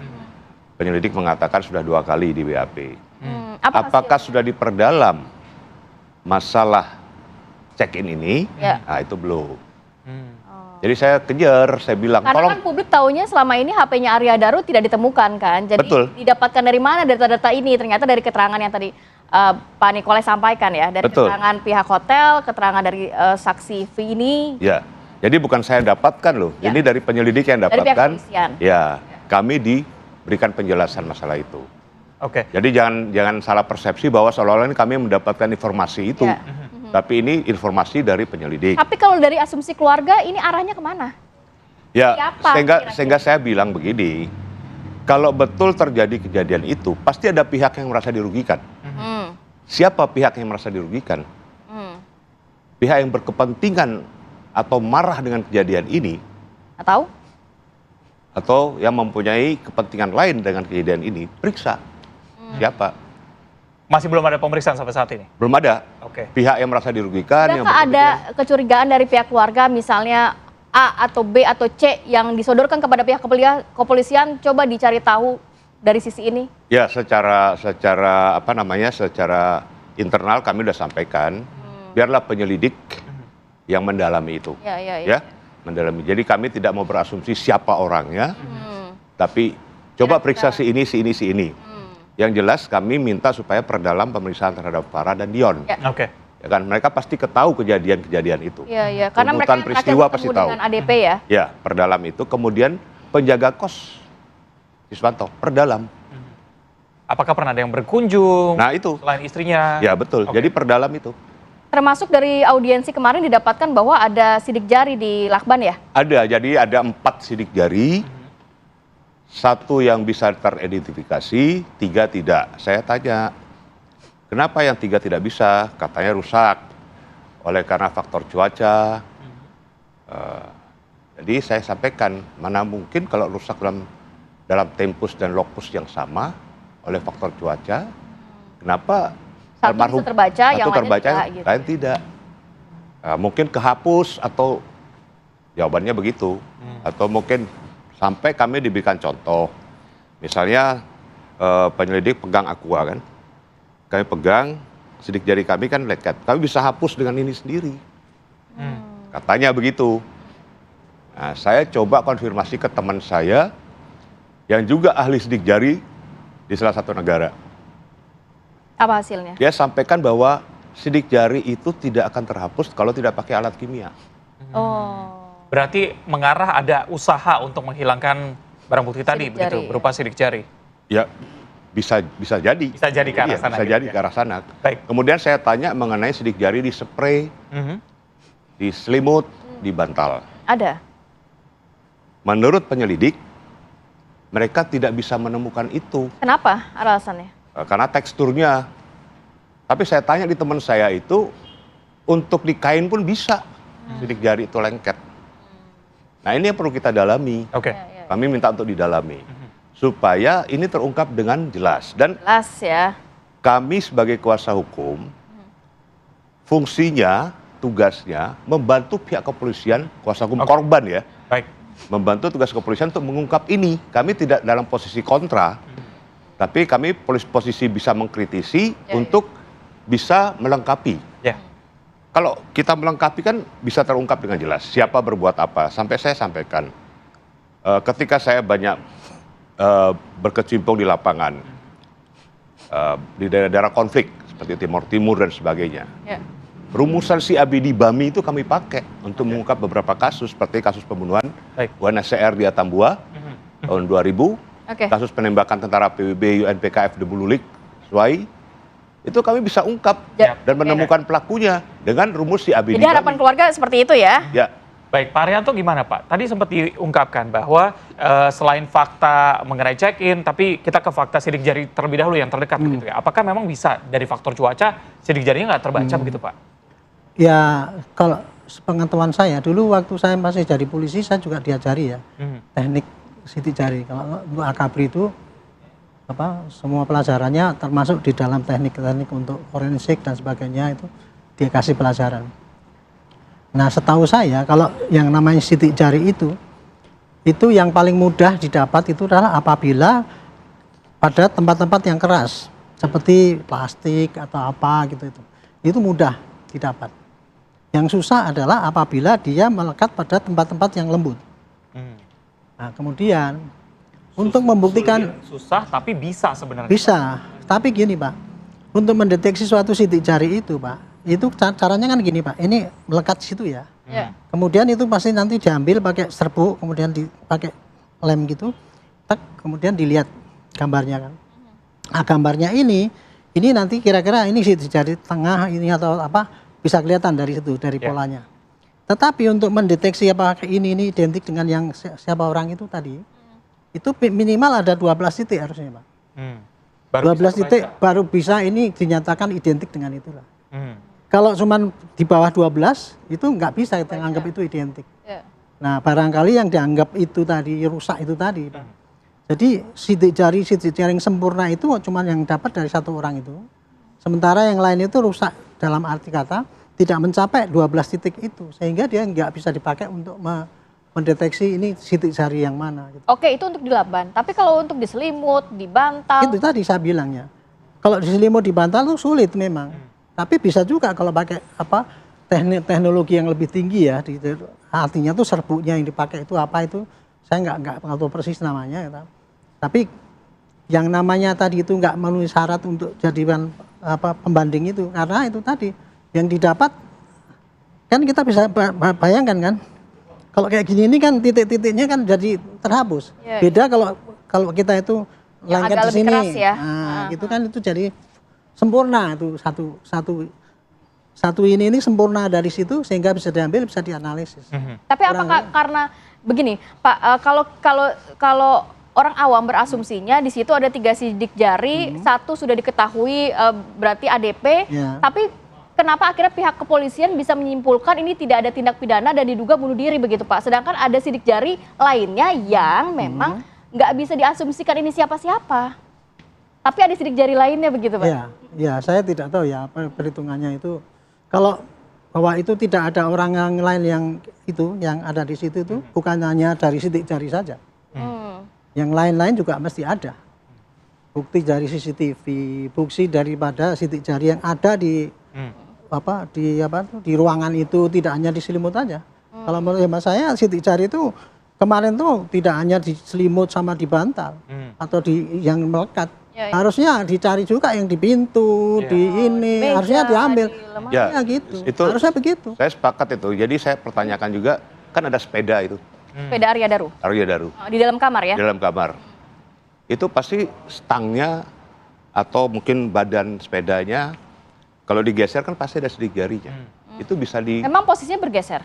Penyelidik mengatakan sudah 2 kali di BAP. Apakah sudah diperdalam masalah check-in ini? Nah itu belum. Jadi saya kejar, saya bilang, karena kan publik taunya selama ini HP-nya Arya Daru tidak ditemukan kan. Jadi didapatkan dari mana data-data ini? Ternyata dari keterangan yang tadi Pak Nikolai sampaikan ya. Dari keterangan pihak hotel, keterangan dari saksi V ini. Ya, jadi bukan saya dapatkan loh. Ini dari penyelidik yang dapatkan. Dari pihak kepolisian. Ya, kami diberikan penjelasan masalah itu. Jadi jangan salah persepsi bahwa seolah-olah kami mendapatkan informasi itu. Tapi ini informasi dari penyelidik. Tapi kalau dari asumsi keluarga, ini arahnya kemana? Ya, sehingga saya bilang begini, kalau betul terjadi kejadian itu, pasti ada pihak yang merasa dirugikan. Siapa pihak yang merasa dirugikan? pihak yang berkepentingan atau marah dengan kejadian ini, atau yang mempunyai kepentingan lain dengan kejadian ini, periksa. Siapa? Masih belum ada pemeriksaan sampai saat ini? Belum ada. Oke. Pihak yang merasa dirugikan. Adakah ada kecurigaan dari pihak keluarga, misalnya A atau B atau C yang disodorkan kepada pihak kepolisian, coba dicari tahu dari sisi ini? Ya, secara internal kami sudah sampaikan, biarlah penyelidik yang mendalami itu. Ya, mendalami. Jadi kami tidak mau berasumsi siapa orangnya, tapi coba periksa si ini. Yang jelas kami minta supaya perdalam pemeriksaan terhadap Farah dan Dion. Oke. Ya kan, mereka pasti ketahui kejadian-kejadian itu. Iya. Karena mereka yang peristiwa pasti tahu. dengan ADP ya. Ya, perdalam itu. Kemudian penjaga kos Siswanto, perdalam. Apakah pernah ada yang berkunjung? Nah itu. Selain istrinya? Ya betul. Jadi perdalam itu. Termasuk dari audiensi kemarin didapatkan bahwa ada sidik jari di lakban ya? Ada, jadi ada 4 sidik jari, 1 yang bisa teridentifikasi, 3 tidak. Saya tanya, kenapa yang 3 tidak bisa? Katanya rusak, karena faktor cuaca. Jadi saya sampaikan, mana mungkin kalau rusak dalam tempus dan lokus yang sama oleh faktor cuaca, kenapa satu terbaca, yang lain tidak. Mungkin kehapus atau jawabannya begitu. Atau mungkin sampai kami diberikan contoh. Misalnya penyelidik pegang aqua kan. Kami pegang, sidik jari kami kan leket. Kami bisa hapus dengan ini sendiri. Katanya begitu. Nah, saya coba konfirmasi ke teman saya yang juga ahli sidik jari di salah satu negara. Apa hasilnya? Dia sampaikan bahwa sidik jari itu tidak akan terhapus kalau tidak pakai alat kimia. Berarti mengarah ada usaha untuk menghilangkan barang bukti tadi, begitu, berupa sidik jari? Ya, bisa jadi. Bisa jadi ke arah sana. Bisa jadi ke arah sana. Baik. Kemudian saya tanya mengenai sidik jari di spray, di selimut, di bantal. Ada? Menurut penyelidik, mereka tidak bisa menemukan itu. Kenapa alasannya? Karena teksturnya. Tapi saya tanya di teman saya itu, untuk di kain pun bisa sidik jari itu lengket. Nah ini yang perlu kita dalami. Kami minta untuk didalami. Supaya ini terungkap dengan jelas. Dan jelas ya. Kami sebagai kuasa hukum, fungsinya, tugasnya, membantu pihak kepolisian, kuasa hukum korban ya. Baik. Membantu tugas kepolisian untuk mengungkap ini. Kami tidak dalam posisi kontra. Tapi kami posisi bisa mengkritisi untuk bisa melengkapi. Kalau kita melengkapi kan bisa terungkap dengan jelas siapa berbuat apa. Sampai saya sampaikan, ketika saya banyak berkecimpung di lapangan, di daerah-daerah konflik seperti Timur Timur dan sebagainya, rumusan si Abidi Bami itu kami pakai untuk mengungkap beberapa kasus seperti kasus pembunuhan UNHCR di Atambua tahun 2000. Kasus penembakan tentara PBB UNPKF di Bululik, Suai, itu kami bisa ungkap dan menemukan pelakunya dengan rumus si Abidi. Jadi harapan keluarga seperti itu ya? Ya. Baik, Pak Haryanto gimana Pak? Tadi sempat diungkapkan bahwa selain fakta mengenai check-in, tapi kita ke fakta sidik jari terlebih dahulu yang terdekat begitu ya. Apakah memang bisa dari faktor cuaca sidik jarinya nggak terbaca begitu Pak? Ya, kalau sepengetahuan saya dulu waktu saya masih jadi polisi saya juga diajari ya teknik sidik jari. Kalau untuk akabri itu semua pelajarannya termasuk di dalam teknik-teknik untuk forensik dan sebagainya itu dikasih pelajaran. Nah setahu saya kalau yang namanya sidik jari itu yang paling mudah didapat itu adalah apabila pada tempat-tempat yang keras seperti plastik atau apa gitu itu mudah didapat. Yang susah adalah apabila dia melekat pada tempat-tempat yang lembut. Nah kemudian untuk membuktikan susah tapi bisa sebenarnya. Bisa, tapi gini Pak, untuk mendeteksi suatu sidik jari itu Pak, itu caranya kan gini Pak, ini melekat di situ ya. Kemudian itu pasti nanti diambil pakai serbuk, kemudian dipakai lem gitu, kemudian dilihat gambarnya kan. Nah gambarnya ini nanti kira-kira ini sidik jari tengah ini atau apa bisa kelihatan dari situ dari polanya. Tetapi untuk mendeteksi apakah ini identik dengan yang siapa orang itu tadi, itu minimal ada 12 titik harusnya Pak. 12 titik baru bisa ini dinyatakan identik dengan itulah. Kalau cuman di bawah 12 itu nggak bisa kita anggap itu identik. Nah, barangkali yang dianggap itu tadi rusak itu tadi, Pak. Jadi sidik jari yang sempurna itu cuma yang dapat dari satu orang itu. Sementara yang lain itu rusak dalam arti kata tidak mencapai 12 titik itu, sehingga dia nggak bisa dipakai untuk mendeteksi ini sidik jari yang mana. Gitu. Oke, itu untuk di lakban. Tapi kalau untuk di selimut, di bantal. Itu tadi saya bilangnya. Kalau di selimut, di bantal itu sulit memang. Tapi bisa juga kalau pakai teknologi yang lebih tinggi ya. Artinya tuh serbuknya yang dipakai itu apa itu saya nggak tahu persis namanya. Ya. Tapi yang namanya tadi itu nggak memenuhi syarat untuk jadikan pembanding itu, karena itu tadi yang didapat kan kita bisa bayangkan kan. Kalau kayak gini ini kan titik-titiknya kan jadi terhapus. Beda kalau kita itu lengket di sini. Keras ya. Nah, gitu kan itu jadi sempurna itu satu ini sempurna dari situ sehingga bisa diambil, bisa dianalisis. Tapi apakah karena begini, Pak, kalau orang awam berasumsinya di situ ada 3 sidik jari, 1 sudah diketahui berarti ADP, tapi kenapa akhirnya pihak kepolisian bisa menyimpulkan ini tidak ada tindak pidana dan diduga bunuh diri begitu, Pak? Sedangkan ada sidik jari lainnya yang memang nggak bisa diasumsikan ini siapa-siapa. Tapi ada sidik jari lainnya begitu, Pak? Ya, saya tidak tahu ya apa perhitungannya itu. Kalau bahwa itu tidak ada orang yang lain yang ada di situ itu bukan hanya dari sidik jari saja. Yang lain-lain juga mesti ada. Bukti dari CCTV, bukti daripada sidik jari yang ada di di ruangan itu, tidak hanya di selimut aja. Kalau menurut hemat saya sidik jari itu kemarin tuh tidak hanya di selimut sama di bantal atau di yang melekat. Harusnya dicari juga yang di pintu, di ini, meja, harusnya diambil. Ya, gitu. Itu harusnya begitu. Saya sepakat itu. Jadi saya pertanyakan juga, kan ada sepeda itu. Sepeda Arya Daru. Arya Daru. Di dalam kamar ya? Di dalam kamar. Itu pasti stangnya atau mungkin badan sepedanya kalau digeser kan pasti ada sidik jarinya. Itu bisa di. Memang posisinya bergeser?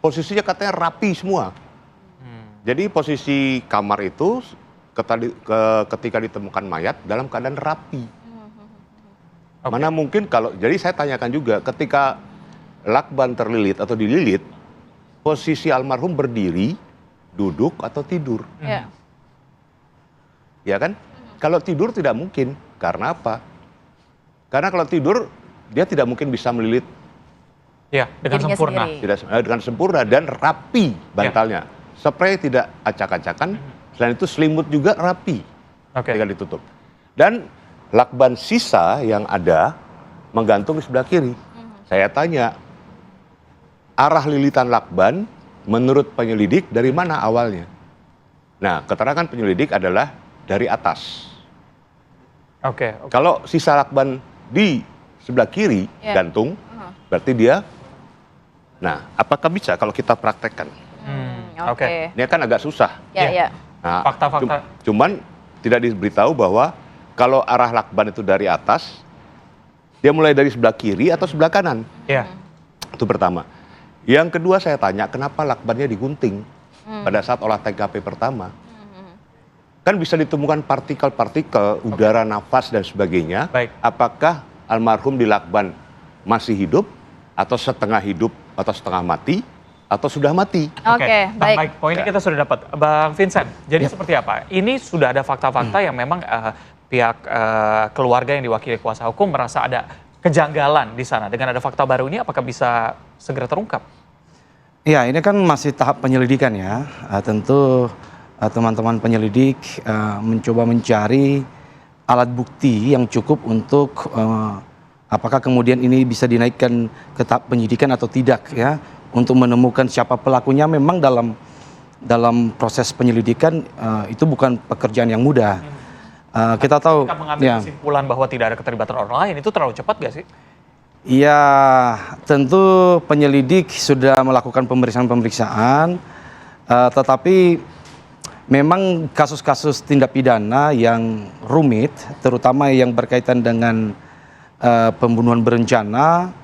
Posisinya katanya rapi semua. Jadi posisi kamar itu ketika ditemukan mayat dalam keadaan rapi. Mana mungkin jadi saya tanyakan juga ketika lakban terlilit atau dililit, posisi almarhum berdiri, duduk atau tidur. Ya kan? Kalau tidur tidak mungkin. Karena apa? Karena kalau tidur dia tidak mungkin bisa melilit. Ya, dengan sempurna. Dengan sempurna dan rapi bantalnya. Spray tidak acak-acakan. Selain itu selimut juga rapi ketika ditutup. Dan lakban sisa yang ada menggantung di sebelah kiri. Saya tanya, arah lilitan lakban menurut penyelidik dari mana awalnya? Nah, keterangan penyelidik adalah dari atas. Kalau sisa lakban di sebelah kiri gantung, berarti dia. Nah, apakah bisa kalau kita praktekkan? Ini kan agak susah. Nah, fakta-fakta. Cuman tidak diberitahu bahwa kalau arah lakban itu dari atas, dia mulai dari sebelah kiri atau sebelah kanan. Itu pertama. Yang kedua saya tanya, kenapa lakbannya digunting pada saat olah TKP pertama? Kan bisa ditemukan partikel-partikel, udara, nafas, dan sebagainya. Apakah almarhum di lakban masih hidup, atau setengah hidup, atau setengah mati, atau sudah mati? Baik. Poinnya kita sudah dapat. Bang Vincent, jadi seperti apa? Ini sudah ada fakta-fakta yang memang pihak keluarga yang diwakili kuasa hukum merasa ada kejanggalan di sana. Dengan ada fakta baru ini, apakah bisa segera terungkap? Ya, ini kan masih tahap penyelidikan ya. Tentu teman-teman penyelidik mencoba mencari alat bukti yang cukup untuk apakah kemudian ini bisa dinaikkan ke tahap penyidikan atau tidak ya. Untuk menemukan siapa pelakunya memang dalam proses penyelidikan itu bukan pekerjaan yang mudah. Kita tahu. Kita mengambil kesimpulan bahwa tidak ada keterlibatan orang lain itu terlalu cepat gak sih? Iya, tentu penyelidik sudah melakukan pemeriksaan, tetapi memang kasus-kasus tindak pidana yang rumit, terutama yang berkaitan dengan pembunuhan berencana.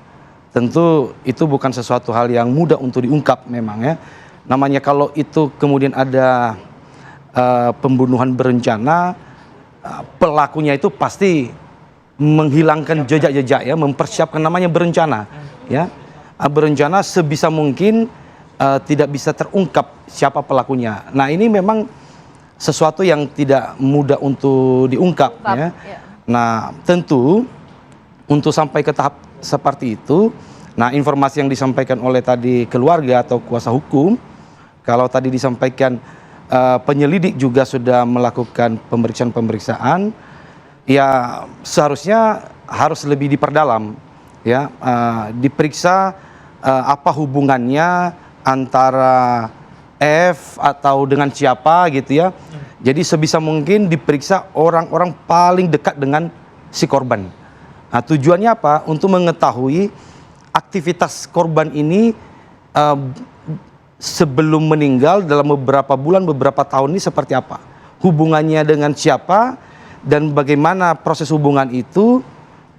Tentu itu bukan sesuatu hal yang mudah untuk diungkap memang ya. Namanya kalau itu kemudian ada pembunuhan berencana, pelakunya itu pasti menghilangkan jejak-jejak ya, mempersiapkan, namanya berencana ya. Berencana sebisa mungkin tidak bisa terungkap siapa pelakunya. Nah, ini memang sesuatu yang tidak mudah untuk diungkap ya. Nah, tentu untuk sampai ke tahap seperti itu, nah informasi yang disampaikan oleh tadi keluarga atau kuasa hukum, kalau tadi disampaikan penyelidik juga sudah melakukan pemeriksaan-pemeriksaan, ya seharusnya harus lebih diperdalam ya, diperiksa apa hubungannya antara F atau dengan siapa gitu ya. Jadi sebisa mungkin diperiksa orang-orang paling dekat dengan si korban. Nah, tujuannya apa? Untuk mengetahui aktivitas korban ini sebelum meninggal dalam beberapa bulan, beberapa tahun ini seperti apa. Hubungannya dengan siapa dan bagaimana proses hubungan itu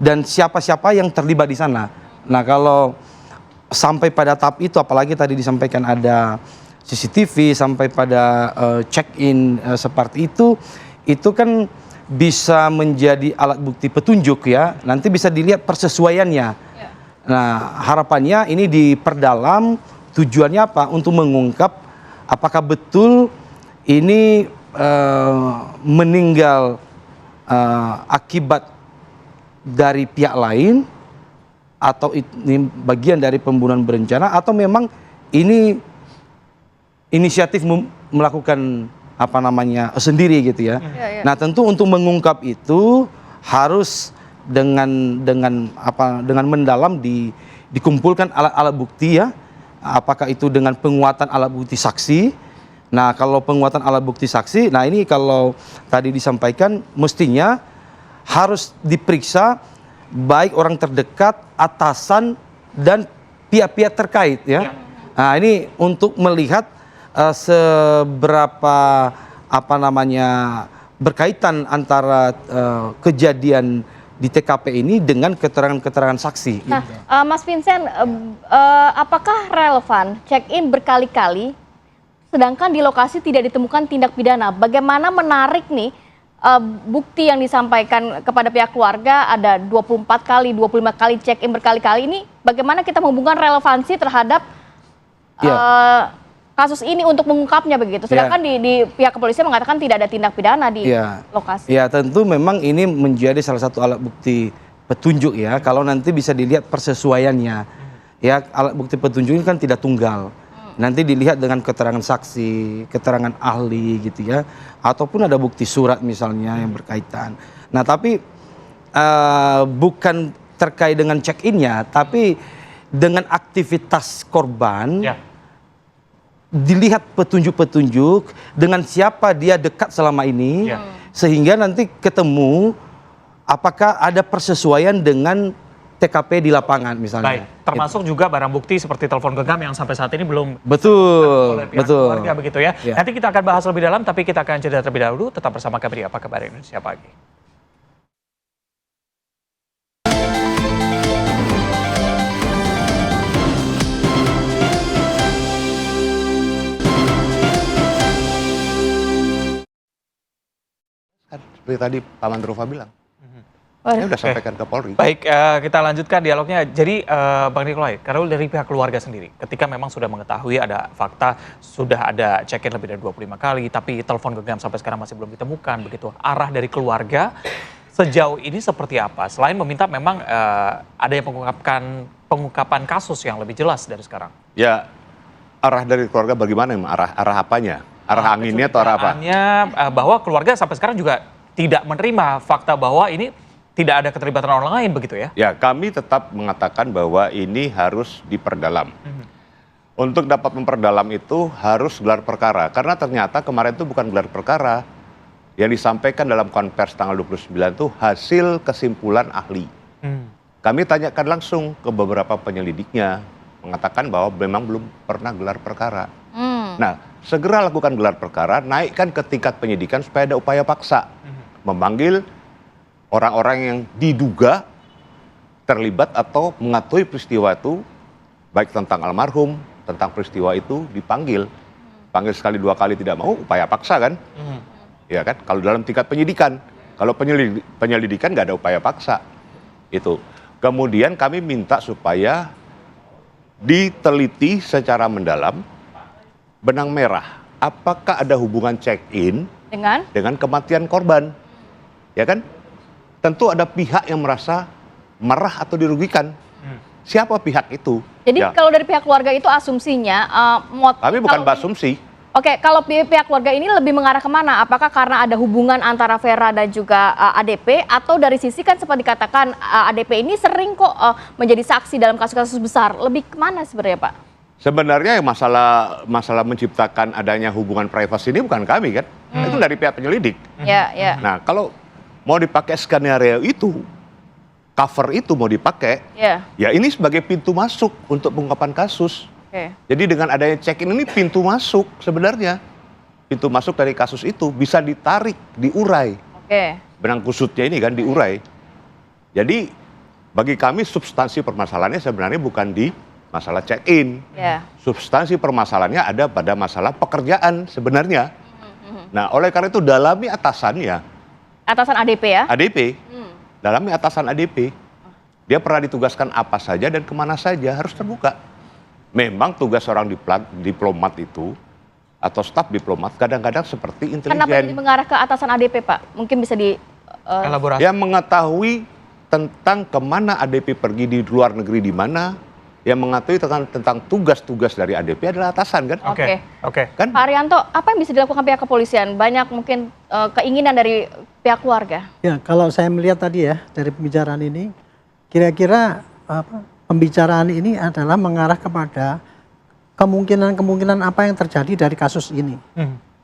dan siapa-siapa yang terlibat di sana. Nah, kalau sampai pada tahap itu, apalagi tadi disampaikan ada CCTV sampai pada check-in seperti itu kan bisa menjadi alat bukti petunjuk ya. Nanti bisa dilihat persesuaiannya. Nah, harapannya ini diperdalam, tujuannya apa? Untuk mengungkap apakah betul ini meninggal akibat dari pihak lain, atau ini bagian dari pembunuhan berencana, atau memang ini inisiatif melakukan apa namanya sendiri gitu ya. Nah, tentu untuk mengungkap itu harus dengan mendalam dikumpulkan alat-alat bukti ya. Apakah itu dengan penguatan alat bukti saksi. Nah, kalau penguatan alat bukti saksi, nah ini kalau tadi disampaikan mestinya harus diperiksa baik orang terdekat, atasan dan pihak-pihak terkait ya. Nah, ini untuk melihat seberapa apa namanya berkaitan antara kejadian di TKP ini dengan keterangan-keterangan saksi. Nah, Mas Vincent, apakah relevan check-in berkali-kali sedangkan di lokasi tidak ditemukan tindak pidana? Bagaimana menarik nih bukti yang disampaikan kepada pihak keluarga ada 24 kali, 25 kali check-in berkali-kali ini, bagaimana kita menghubungkan relevansi terhadap kasus ini untuk mengungkapnya begitu? Sedangkan di pihak kepolisian mengatakan tidak ada tindak pidana di lokasi. Ya, tentu memang ini menjadi salah satu alat bukti petunjuk ya, kalau nanti bisa dilihat persesuaiannya. Ya, alat bukti petunjuk ini kan tidak tunggal. Nanti dilihat dengan keterangan saksi, keterangan ahli gitu ya, ataupun ada bukti surat misalnya yang berkaitan. Nah, tapi bukan terkait dengan check-innya, tapi dengan aktivitas korban, dilihat petunjuk-petunjuk dengan siapa dia dekat selama ini, sehingga nanti ketemu apakah ada persesuaian dengan TKP di lapangan misalnya. Baik, termasuk juga barang bukti seperti telepon genggam yang sampai saat ini belum betul keluarga begitu ya. Nanti kita akan bahas lebih dalam, tapi kita akan jeda terlebih dahulu. Tetap bersama kami di Apa Kabar Indonesia Pagi. Seperti tadi Pak Mandrova bilang. Saya sudah sampaikan ke Polri. Baik, kita lanjutkan dialognya. Jadi Bang Nikolai, karena dari pihak keluarga sendiri, ketika memang sudah mengetahui ada fakta, sudah ada check-in lebih dari 25 kali, tapi telepon genggam sampai sekarang masih belum ditemukan, begitu. Arah dari keluarga sejauh ini seperti apa? Selain meminta memang ada yang pengungkapan kasus yang lebih jelas dari sekarang. Ya, arah dari keluarga bagaimana? Arah apanya? Arah anginnya atau arah apa? Bahwa keluarga sampai sekarang juga tidak menerima fakta bahwa ini tidak ada keterlibatan orang lain begitu ya? Ya, kami tetap mengatakan bahwa ini harus diperdalam. Untuk dapat memperdalam itu harus gelar perkara. Karena ternyata kemarin itu bukan gelar perkara. Yang disampaikan dalam konvers tanggal 29 itu hasil kesimpulan ahli. Kami tanyakan langsung ke beberapa penyelidiknya. Mengatakan bahwa memang belum pernah gelar perkara. Nah, segera lakukan gelar perkara, naikkan ke tingkat penyidikan supaya ada upaya paksa. Memanggil orang-orang yang diduga terlibat atau mengetahui peristiwa itu, baik tentang almarhum, tentang peristiwa itu, dipanggil. Panggil sekali dua kali tidak mau, upaya paksa kan? Ya kan? Kalau dalam tingkat penyidikan. Kalau penyelidikan nggak ada upaya paksa. Itu. Kemudian kami minta supaya diteliti secara mendalam benang merah. Apakah ada hubungan check-in dengan kematian korban? Ya kan? Tentu ada pihak yang merasa marah atau dirugikan. Siapa pihak itu? Jadi kalau dari pihak keluarga itu asumsinya kami bukan berasumsi. Oke, kalau pihak keluarga ini lebih mengarah kemana? Apakah karena ada hubungan antara Vera dan juga ADP, atau dari sisi kan sempat dikatakan ADP ini sering kok menjadi saksi dalam kasus-kasus besar? Lebih kemana sebenarnya, Pak? Sebenarnya masalah menciptakan adanya hubungan privasi ini bukan kami kan, itu dari pihak penyelidik. Ya. Nah, kalau mau dipakai skenario itu, cover itu mau dipakai, ya ini sebagai pintu masuk untuk pengungkapan kasus. Jadi dengan adanya check-in ini pintu masuk sebenarnya. Pintu masuk dari kasus itu bisa ditarik, diurai. Benang kusutnya ini kan diurai. Jadi bagi kami substansi permasalahannya sebenarnya bukan di masalah check-in. Substansi permasalahannya ada pada masalah pekerjaan sebenarnya. Nah, oleh karena itu dalami atasannya. Atasan ADP ya? ADP. Dalami atasan ADP. Dia pernah ditugaskan apa saja dan kemana saja harus terbuka. Memang tugas seorang diplomat itu atau staf diplomat kadang-kadang seperti intelijen. Kenapa ini mengarah ke atasan ADP, Pak? Mungkin bisa di elaborasi. Yang mengetahui tentang kemana ADP pergi di luar negeri di mana, yang mengetahui tentang tugas-tugas dari ADP adalah atasan kan? Oke. Kan? Pak Arianto, apa yang bisa dilakukan pihak kepolisian? Banyak mungkin keinginan dari pihak keluarga. Ya, kalau saya melihat tadi ya dari pembicaraan ini, kira-kira pembicaraan ini adalah mengarah kepada kemungkinan apa yang terjadi dari kasus ini.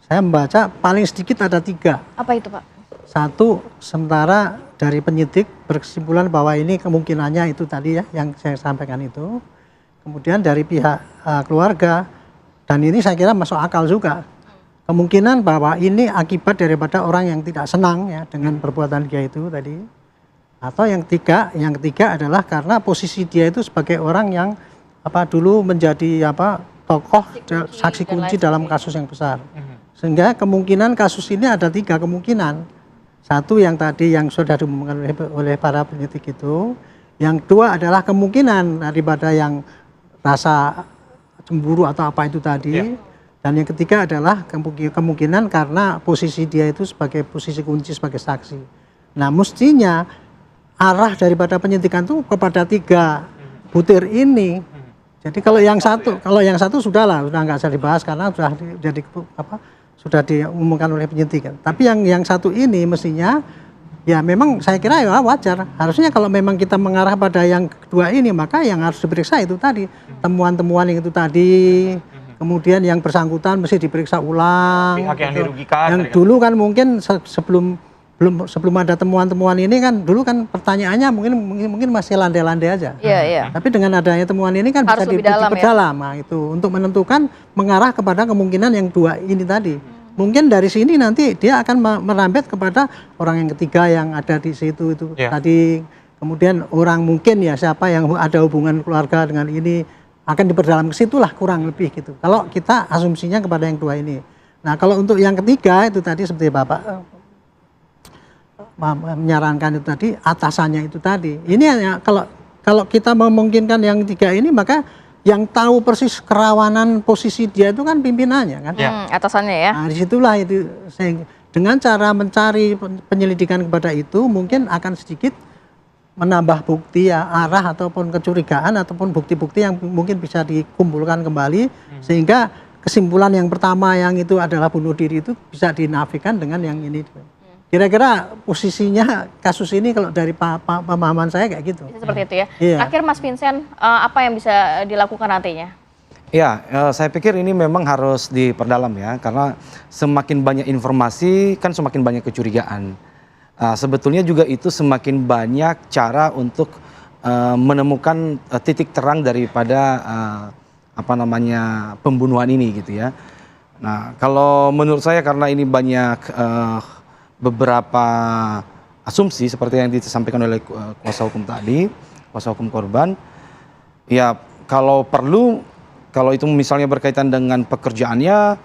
Saya membaca paling sedikit ada 3. Apa itu, Pak? 1, sementara dari penyidik berkesimpulan bahwa ini kemungkinannya itu tadi ya yang saya sampaikan itu. Kemudian dari pihak keluarga, dan ini saya kira masuk akal juga, kemungkinan bahwa ini akibat daripada orang yang tidak senang ya dengan perbuatan dia itu tadi. Atau yang ketiga adalah karena posisi dia itu sebagai orang yang dulu menjadi tokoh saksi kunci dalam kasus yang besar. Sehingga kemungkinan kasus ini ada 3 kemungkinan. 1 yang tadi yang sudah diumumkan oleh para penyidik itu. Yang 2 adalah kemungkinan daripada yang rasa cemburu atau apa itu tadi. Dan yang ketiga adalah kemungkinan karena posisi dia itu sebagai posisi kunci sebagai saksi. Nah, mestinya arah daripada penyidikan itu kepada 3 butir ini. Jadi kalau yang satu sudah nggak usah dibahas karena sudah diumumkan oleh penyidik. Tapi yang satu ini mestinya ya memang saya kira ya wajar. Harusnya kalau memang kita mengarah pada yang kedua ini, maka yang harus diperiksa itu tadi temuan-temuan yang itu tadi. Kemudian yang bersangkutan mesti diperiksa ulang. Pihak yang dirugikan. Yang dulu kan mungkin sebelum ada temuan-temuan ini kan dulu kan pertanyaannya mungkin masih landai-landai aja. Iya. Tapi dengan adanya temuan ini kan harus bisa diperdalam nah, itu untuk menentukan mengarah kepada kemungkinan yang 2 ini tadi. Mungkin dari sini nanti dia akan merambet kepada orang yang ketiga yang ada di situ itu tadi. Kemudian orang mungkin ya siapa yang ada hubungan keluarga dengan ini akan diperdalam ke situlah kurang lebih gitu. Kalau kita asumsinya kepada yang 2 ini. Nah, kalau untuk yang ketiga itu tadi seperti Bapak menyarankan itu tadi, atasannya itu tadi. Ini hanya kalau kita memungkinkan yang 3 ini, maka yang tahu persis kerawanan posisi dia itu kan pimpinannya kan. Atasannya ya. Nah, disitulah itu dengan cara mencari penyelidikan kepada itu mungkin akan sedikit menambah bukti ya, arah ataupun kecurigaan ataupun bukti-bukti yang mungkin bisa dikumpulkan kembali sehingga kesimpulan yang pertama yang itu adalah bunuh diri itu bisa dinafikan dengan yang ini. Kira-kira posisinya kasus ini kalau dari pemahaman saya kayak gitu. Seperti itu ya. Akhir Mas Vincent, apa yang bisa dilakukan nantinya? Ya, saya pikir ini memang harus diperdalam ya, karena semakin banyak informasi kan semakin banyak kecurigaan. Sebetulnya juga itu semakin banyak cara untuk menemukan titik terang daripada pembunuhan ini gitu ya. Nah, kalau menurut saya karena ini banyak beberapa asumsi seperti yang disampaikan oleh kuasa hukum tadi, kuasa hukum korban, ya kalau perlu, kalau itu misalnya berkaitan dengan pekerjaannya,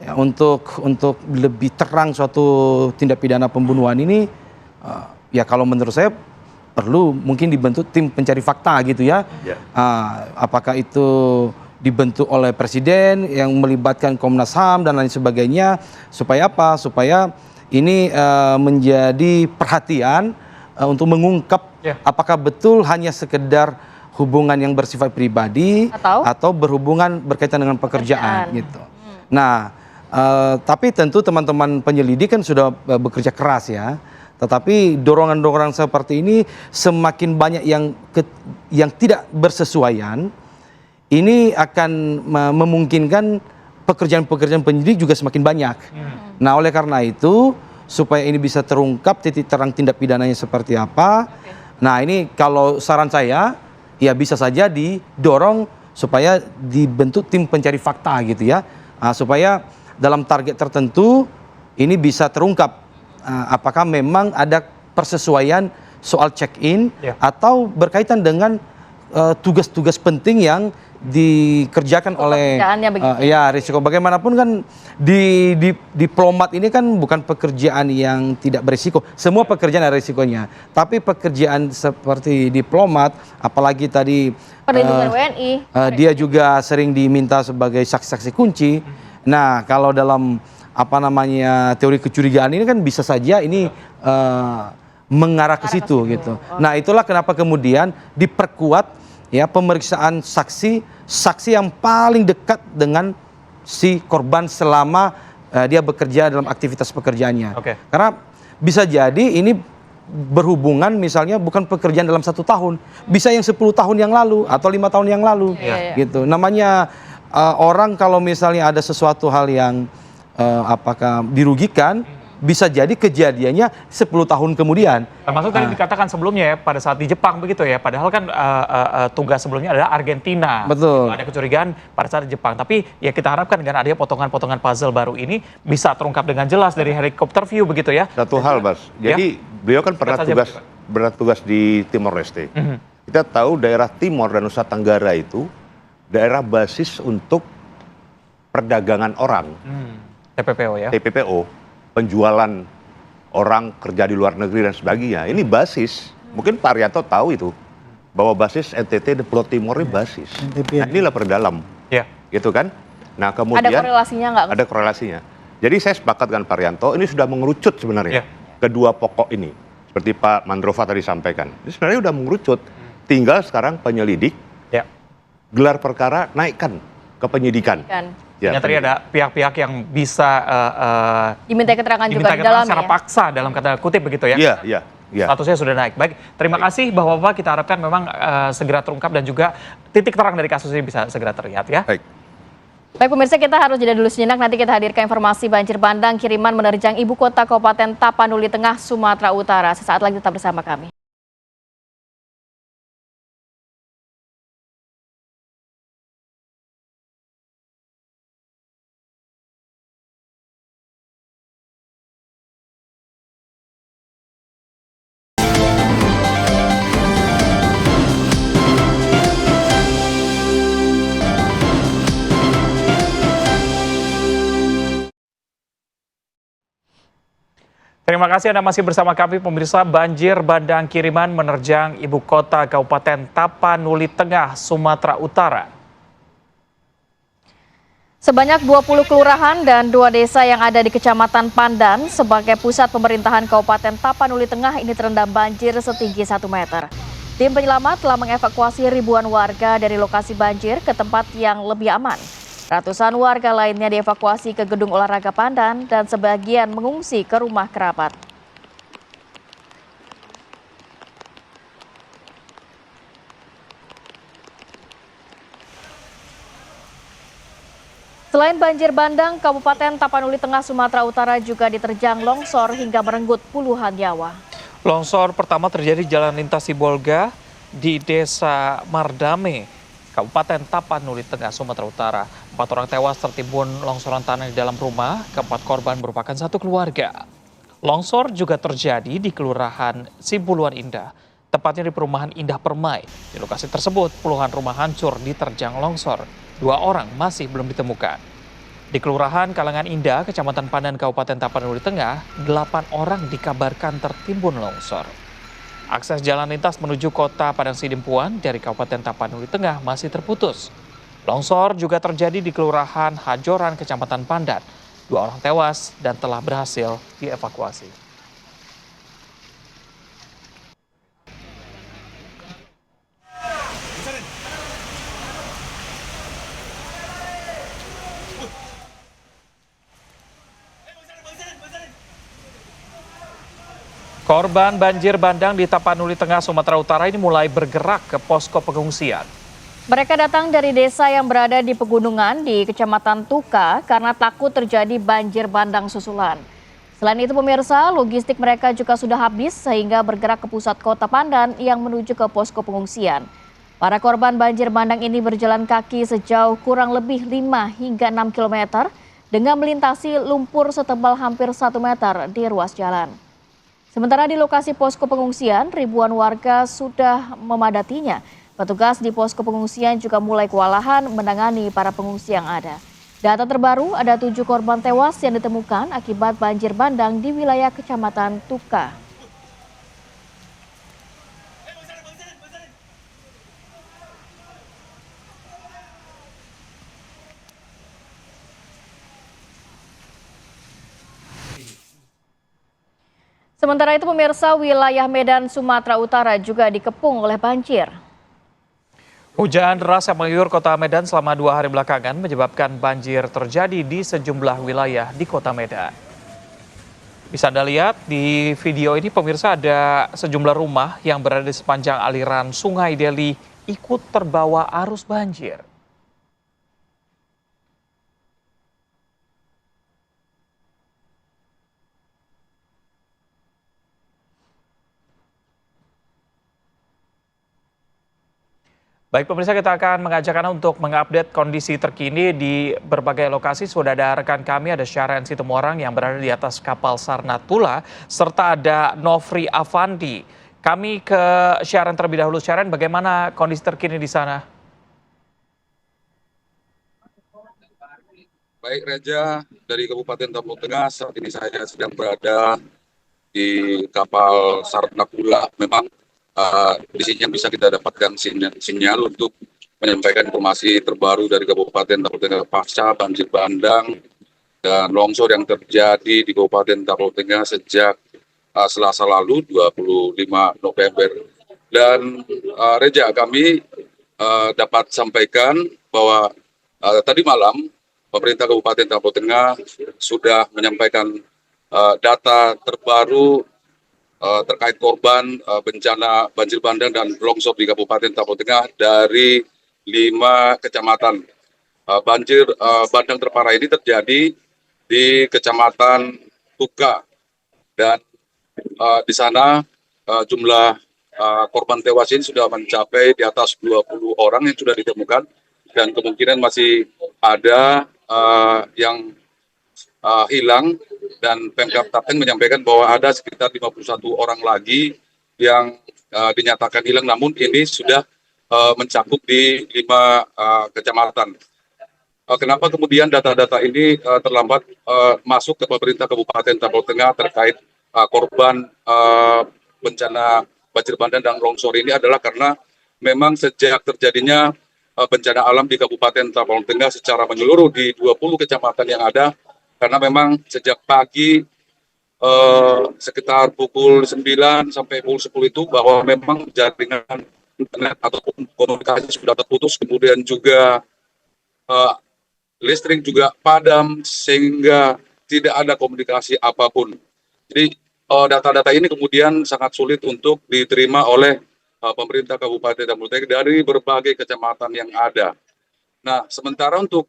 ya untuk lebih terang suatu tindak pidana pembunuhan ini, ya kalau menurut saya perlu mungkin dibentuk tim pencari fakta gitu ya. Apakah itu dibentuk oleh presiden yang melibatkan Komnas HAM dan lain sebagainya, supaya apa? Supaya ini menjadi perhatian untuk mengungkap apakah betul hanya sekedar hubungan yang bersifat pribadi atau berhubungan berkaitan dengan pekerjaan gitu. Nah, tapi tentu teman-teman penyelidik kan sudah bekerja keras ya. Tetapi dorongan-dorongan seperti ini semakin banyak yang tidak bersesuaian, ini akan memungkinkan pekerjaan-pekerjaan penyidik juga semakin banyak. Nah, oleh karena itu, supaya ini bisa terungkap titik terang tindak pidananya seperti apa. Nah, ini kalau saran saya, ya bisa saja didorong supaya dibentuk tim pencari fakta gitu ya. Supaya dalam target tertentu ini bisa terungkap apakah memang ada persesuaian soal check-in atau berkaitan dengan tugas-tugas penting yang dikerjakan oleh ya risiko. Bagaimanapun kan diplomat ini kan bukan pekerjaan yang tidak berisiko. Semua pekerjaan ada risikonya. Tapi pekerjaan seperti diplomat, apalagi tadi perlindungan WNI, dia juga sering diminta sebagai saksi-saksi kunci. Nah, kalau dalam teori kecurigaan ini kan bisa saja ini mengarah ke situ gitu. Nah, itulah kenapa kemudian diperkuat ya pemeriksaan saksi yang paling dekat dengan si korban selama dia bekerja dalam aktivitas pekerjaannya. Karena bisa jadi ini berhubungan misalnya bukan pekerjaan dalam 1 tahun, bisa yang 10 tahun yang lalu atau 5 tahun yang lalu gitu. Namanya orang kalau misalnya ada sesuatu hal yang apakah dirugikan, bisa jadi kejadiannya 10 tahun kemudian. Termasuk tadi dikatakan sebelumnya ya, pada saat di Jepang begitu ya, padahal kan tugas sebelumnya adalah Argentina. Betul. Ada kecurigaan pada saat di Jepang, tapi ya kita harapkan dengan adanya potongan-potongan puzzle baru ini bisa terungkap dengan jelas dari helikopter view begitu ya. Satu hal, Mas. Jadi beliau kan pernah tugas di Timor Leste. Kita tahu daerah Timor dan Nusa Tenggara itu daerah basis untuk perdagangan orang. TPPO ya. TPPO, penjualan orang kerja di luar negeri dan sebagainya. Ini basis. Mungkin Pak Arianto tahu itu bahwa basis NTT di Pulau Timor ini basis. Nah, inilah perdalam. Gitu kan? Nah, kemudian ada korelasinya nggak? Ada korelasinya. Jadi saya sepakat dengan Pak Arianto, ini sudah mengerucut sebenarnya. Kedua pokok ini. Seperti Pak Mandrova tadi sampaikan. Ini sebenarnya sudah mengerucut. Tinggal sekarang penyelidik gelar perkara naikkan ke penyidikan. Ternyata ada pihak-pihak yang bisa diminta keterangan juga di dalamnya secara paksa dalam kata kutip begitu ya. Iya. Statusnya sudah naik. Baik, terima kasih Bapak-bapak, kita harapkan memang segera terungkap dan juga titik terang dari kasus ini bisa segera terlihat ya. Baik pemirsa, kita harus jeda dulu sejenak, nanti kita hadirkan informasi banjir bandang kiriman menerjang ibu kota Kabupaten Tapanuli Tengah, Sumatera Utara. Sesaat lagi tetap bersama kami. Terima kasih Anda masih bersama kami pemirsa. Banjir bandang kiriman menerjang ibu kota Kabupaten Tapanuli Tengah, Sumatera Utara. Sebanyak 20 kelurahan dan 2 desa yang ada di Kecamatan Pandan sebagai pusat pemerintahan Kabupaten Tapanuli Tengah ini terendam banjir setinggi 1 meter. Tim penyelamat telah mengevakuasi ribuan warga dari lokasi banjir ke tempat yang lebih aman. Ratusan warga lainnya dievakuasi ke gedung olahraga Pandan dan sebagian mengungsi ke rumah kerabat. Selain banjir bandang, Kabupaten Tapanuli Tengah, Sumatera Utara juga diterjang longsor hingga merenggut puluhan nyawa. Longsor pertama terjadi di Jalan Lintas Sibolga di Desa Mardame, Kabupaten Tapanuli Tengah, Sumatera Utara. 4 orang tewas tertimbun longsoran tanah di dalam rumah. Keempat korban merupakan satu keluarga. Longsor juga terjadi di Kelurahan Sibuluan Indah, tepatnya di perumahan Indah Permai. Di lokasi tersebut puluhan rumah hancur diterjang longsor. 2 orang masih belum ditemukan. Di Kelurahan Kalangan Indah, Kecamatan Pandan, Kabupaten Tapanuli Tengah, 8 orang dikabarkan tertimbun longsor. Akses jalan lintas menuju kota Padang Sidimpuan dari Kabupaten Tapanuli Tengah masih terputus. Longsor juga terjadi di Kelurahan Hajoran, Kecamatan Pandan. 2 orang tewas dan telah berhasil dievakuasi. Korban banjir bandang di Tapanuli Tengah, Sumatera Utara ini mulai bergerak ke posko pengungsian. Mereka datang dari desa yang berada di pegunungan di Kecamatan Tuka karena takut terjadi banjir bandang susulan. Selain itu pemirsa, logistik mereka juga sudah habis sehingga bergerak ke pusat kota Pandan yang menuju ke posko pengungsian. Para korban banjir bandang ini berjalan kaki sejauh kurang lebih 5 hingga 6 km dengan melintasi lumpur setebal hampir 1 meter di ruas jalan. Sementara di lokasi posko pengungsian, ribuan warga sudah memadatinya. Petugas di posko pengungsian juga mulai kewalahan menangani para pengungsi yang ada. Data terbaru, ada 7 korban tewas yang ditemukan akibat banjir bandang di wilayah Kecamatan Tuka. Sementara itu pemirsa, wilayah Medan, Sumatera Utara juga dikepung oleh banjir. Hujan deras yang mengguyur kota Medan selama 2 hari belakangan menyebabkan banjir terjadi di sejumlah wilayah di kota Medan. Bisa Anda lihat di video ini pemirsa, ada sejumlah rumah yang berada di sepanjang aliran Sungai Deli ikut terbawa arus banjir. Baik pemirsa, kita akan mengajak Anda untuk mengupdate kondisi terkini di berbagai lokasi. Sudah ada rekan kami, ada Syaren Situmorang yang berada di atas kapal Sarnatula, serta ada Nofri Afandi. Kami ke Syaren terlebih dahulu. Syaren, bagaimana kondisi terkini di sana? Baik Reza, dari Kabupaten Tapanuli Tengah, saat ini saya sedang berada di kapal Sarnatula. Memang di sini yang bisa kita dapatkan sinyal untuk menyampaikan informasi terbaru dari Kabupaten Tapanuli Tengah pasca banjir bandang dan longsor yang terjadi di Kabupaten Tapanuli Tengah sejak Selasa lalu 25 November. Dan Reza, kami dapat sampaikan bahwa tadi malam pemerintah Kabupaten Tapanuli Tengah sudah menyampaikan data terbaru terkait korban bencana banjir bandang dan longsor di Kabupaten Tapanuli Tengah dari 5 kecamatan. Banjir bandang terparah ini terjadi di Kecamatan Tuka, dan di sana jumlah korban tewas ini sudah mencapai di atas 20 orang yang sudah ditemukan, dan kemungkinan masih ada yang hilang, dan Pemkab Tapeng menyampaikan bahwa ada sekitar 51 orang lagi yang dinyatakan hilang, namun ini sudah mencakup di 5 kecamatan. Kenapa kemudian data-data ini terlambat masuk ke pemerintah Kabupaten Tapanuli Tengah terkait korban bencana banjir bandang dan longsor ini adalah karena memang sejak terjadinya bencana alam di Kabupaten Tapanuli Tengah secara menyeluruh di 20 kecamatan yang ada, karena memang sejak pagi sekitar pukul 9 sampai pukul 10 itu bahwa memang jaringan internet ataupun komunikasi sudah terputus, kemudian juga listrik juga padam sehingga tidak ada komunikasi apapun. Jadi data-data ini kemudian sangat sulit untuk diterima oleh pemerintah Kabupaten Tapanuli Tengah dari berbagai kecamatan yang ada. Nah, sementara untuk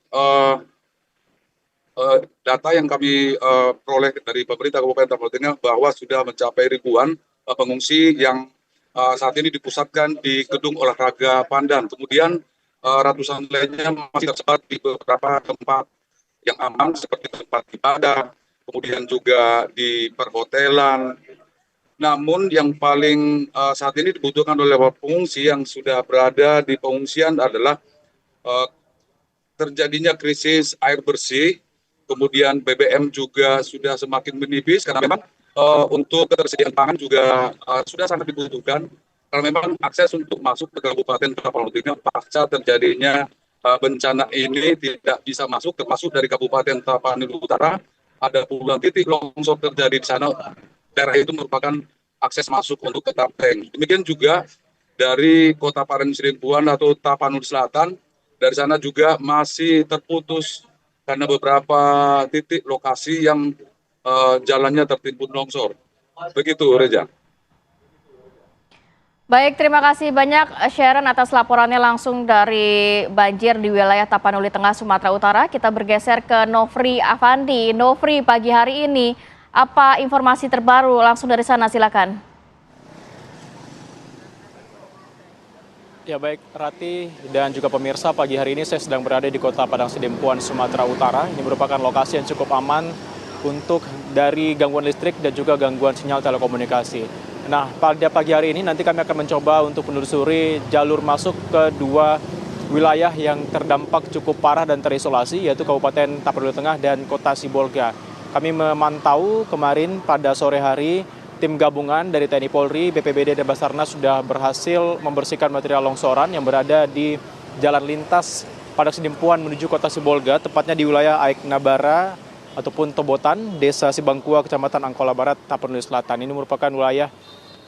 data yang kami peroleh dari pemerintah Kabupaten Tapanuli Tengah bahwa sudah mencapai ribuan pengungsi yang saat ini dipusatkan di Gedung Olahraga Pandan. Kemudian ratusan lainnya masih tersebar di beberapa tempat yang aman seperti tempat ibadah, kemudian juga di perhotelan. Namun yang paling saat ini dibutuhkan oleh pengungsi yang sudah berada di pengungsian adalah terjadinya krisis air bersih kemudian BBM juga sudah semakin menipis karena memang untuk ketersediaan pangan juga sudah sangat dibutuhkan. Karena memang akses untuk masuk ke Kabupaten Tapanuli pasca terjadinya bencana ini tidak bisa masuk, termasuk dari Kabupaten Tapanuli Utara ada puluhan titik longsor terjadi di sana. Daerah itu merupakan akses masuk untuk ke Tapeng. Demikian juga dari Kota Parengsirimpuan atau Tapanuli Selatan, dari sana juga masih terputus karena beberapa titik lokasi yang jalannya tertimbun longsor. Begitu, Reza. Baik, terima kasih banyak Sharon atas laporannya langsung dari banjir di wilayah Tapanuli Tengah, Sumatera Utara. Kita bergeser ke Nofri Afandi. Nofri, pagi hari ini apa informasi terbaru langsung dari sana, silakan. Ya baik, Rati dan juga pemirsa, pagi hari ini saya sedang berada di Kota Padangsidempuan, Sumatera Utara. Ini merupakan lokasi yang cukup aman untuk dari gangguan listrik dan juga gangguan sinyal telekomunikasi. Nah, pada pagi hari ini nanti kami akan mencoba untuk menelusuri jalur masuk ke dua wilayah yang terdampak cukup parah dan terisolasi, yaitu Kabupaten Tapanuli Tengah dan Kota Sibolga. Kami memantau kemarin pada sore hari, tim gabungan dari TNI Polri, BPBD, dan Basarnas sudah berhasil membersihkan material longsoran yang berada di jalan lintas Padangsidempuan menuju Kota Sibolga, tepatnya di wilayah Aik Nabara ataupun Tobotan, Desa Sibangkua, Kecamatan Angkola Barat, Tapanuli Selatan. Ini merupakan wilayah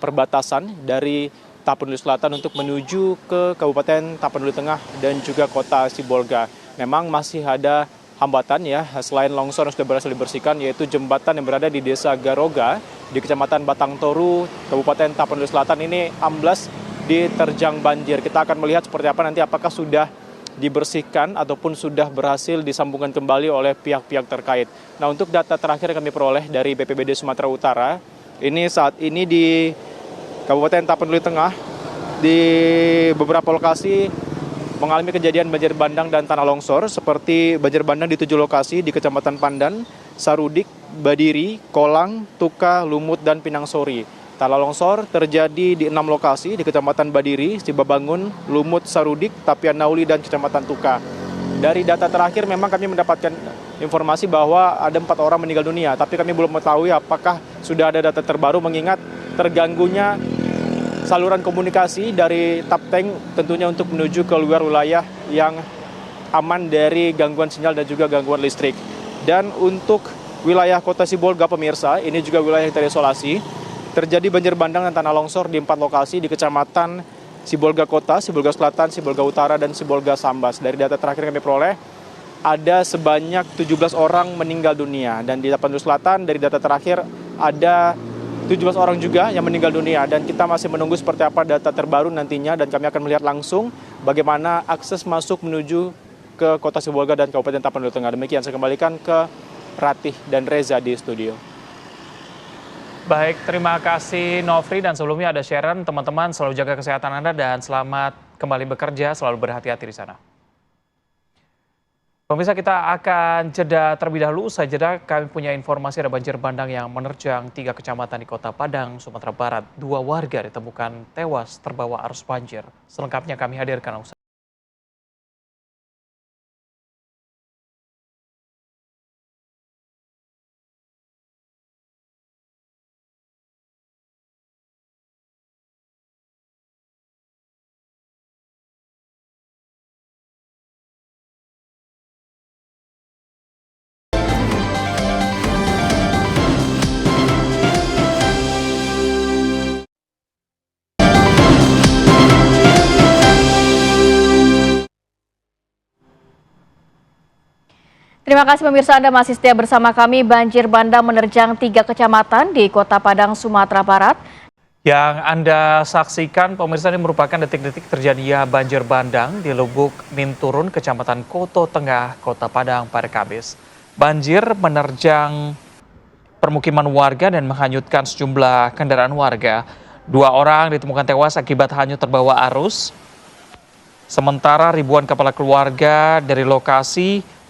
perbatasan dari Tapanuli Selatan untuk menuju ke Kabupaten Tapanuli Tengah dan juga Kota Sibolga. Memang masih ada hambatan ya, selain longsor yang sudah berhasil dibersihkan, yaitu jembatan yang berada di Desa Garoga di Kecamatan Batang Toru, Kabupaten Tapanuli Selatan ini amblas diterjang banjir. Kita akan melihat seperti apa nanti, apakah sudah dibersihkan ataupun sudah berhasil disambungkan kembali oleh pihak-pihak terkait. Nah, untuk data terakhir yang kami peroleh dari BPBD Sumatera Utara, ini saat ini di Kabupaten Tapanuli Tengah di beberapa lokasi mengalami kejadian banjir bandang dan tanah longsor, seperti banjir bandang di 7 lokasi di Kecamatan Pandan, Sarudik, Badiri, Kolang, Tuka, Lumut, dan Pinangsori. Tanah longsor terjadi di 6 lokasi di Kecamatan Badiri, Cibabangun, Lumut, Sarudik, Tapian Nauli, dan Kecamatan Tuka. Dari data terakhir memang kami mendapatkan informasi bahwa ada 4 orang meninggal dunia, tapi kami belum mengetahui apakah sudah ada data terbaru mengingat terganggunya saluran komunikasi dari Tapteng tentunya untuk menuju ke luar wilayah yang aman dari gangguan sinyal dan juga gangguan listrik. Dan untuk wilayah Kota Sibolga, pemirsa, ini juga wilayah yang terisolasi. Terjadi banjir bandang dan tanah longsor di 4 lokasi di Kecamatan Sibolga Kota, Sibolga Selatan, Sibolga Utara, dan Sibolga Sambas. Dari data terakhir yang kami peroleh, ada sebanyak 17 orang meninggal dunia. Dan di Tapanuli Selatan, dari data terakhir, ada 17 orang juga yang meninggal dunia. Dan kita masih menunggu seperti apa data terbaru nantinya, dan kami akan melihat langsung bagaimana akses masuk menuju ke Kota Sibolga dan Kabupaten Tapanuli Tengah. Demikian, saya kembalikan ke Ratih dan Reza di studio. Baik, terima kasih Nofri, dan sebelumnya ada Sharon. Teman-teman selalu jaga kesehatan Anda dan selamat kembali bekerja, selalu berhati-hati di sana. Pemirsa, kita akan jeda terlebih dahulu. Usai jeda kami punya informasi ada banjir bandang yang menerjang 3 kecamatan di Kota Padang, Sumatera Barat. 2 warga ditemukan tewas terbawa arus banjir. Selengkapnya kami hadirkan usai. Terima kasih pemirsa, Anda masih setia bersama kami. Banjir bandang menerjang 3 kecamatan di Kota Padang, Sumatera Barat. Yang Anda saksikan pemirsa, ini merupakan detik-detik terjadinya banjir bandang di Lubuk Minturun, Kecamatan Koto Tengah, Kota Padang pada Kamis. Banjir menerjang permukiman warga dan menghanyutkan sejumlah kendaraan warga. 2 orang ditemukan tewas akibat hanyut terbawa arus. Sementara ribuan kepala keluarga dari lokasi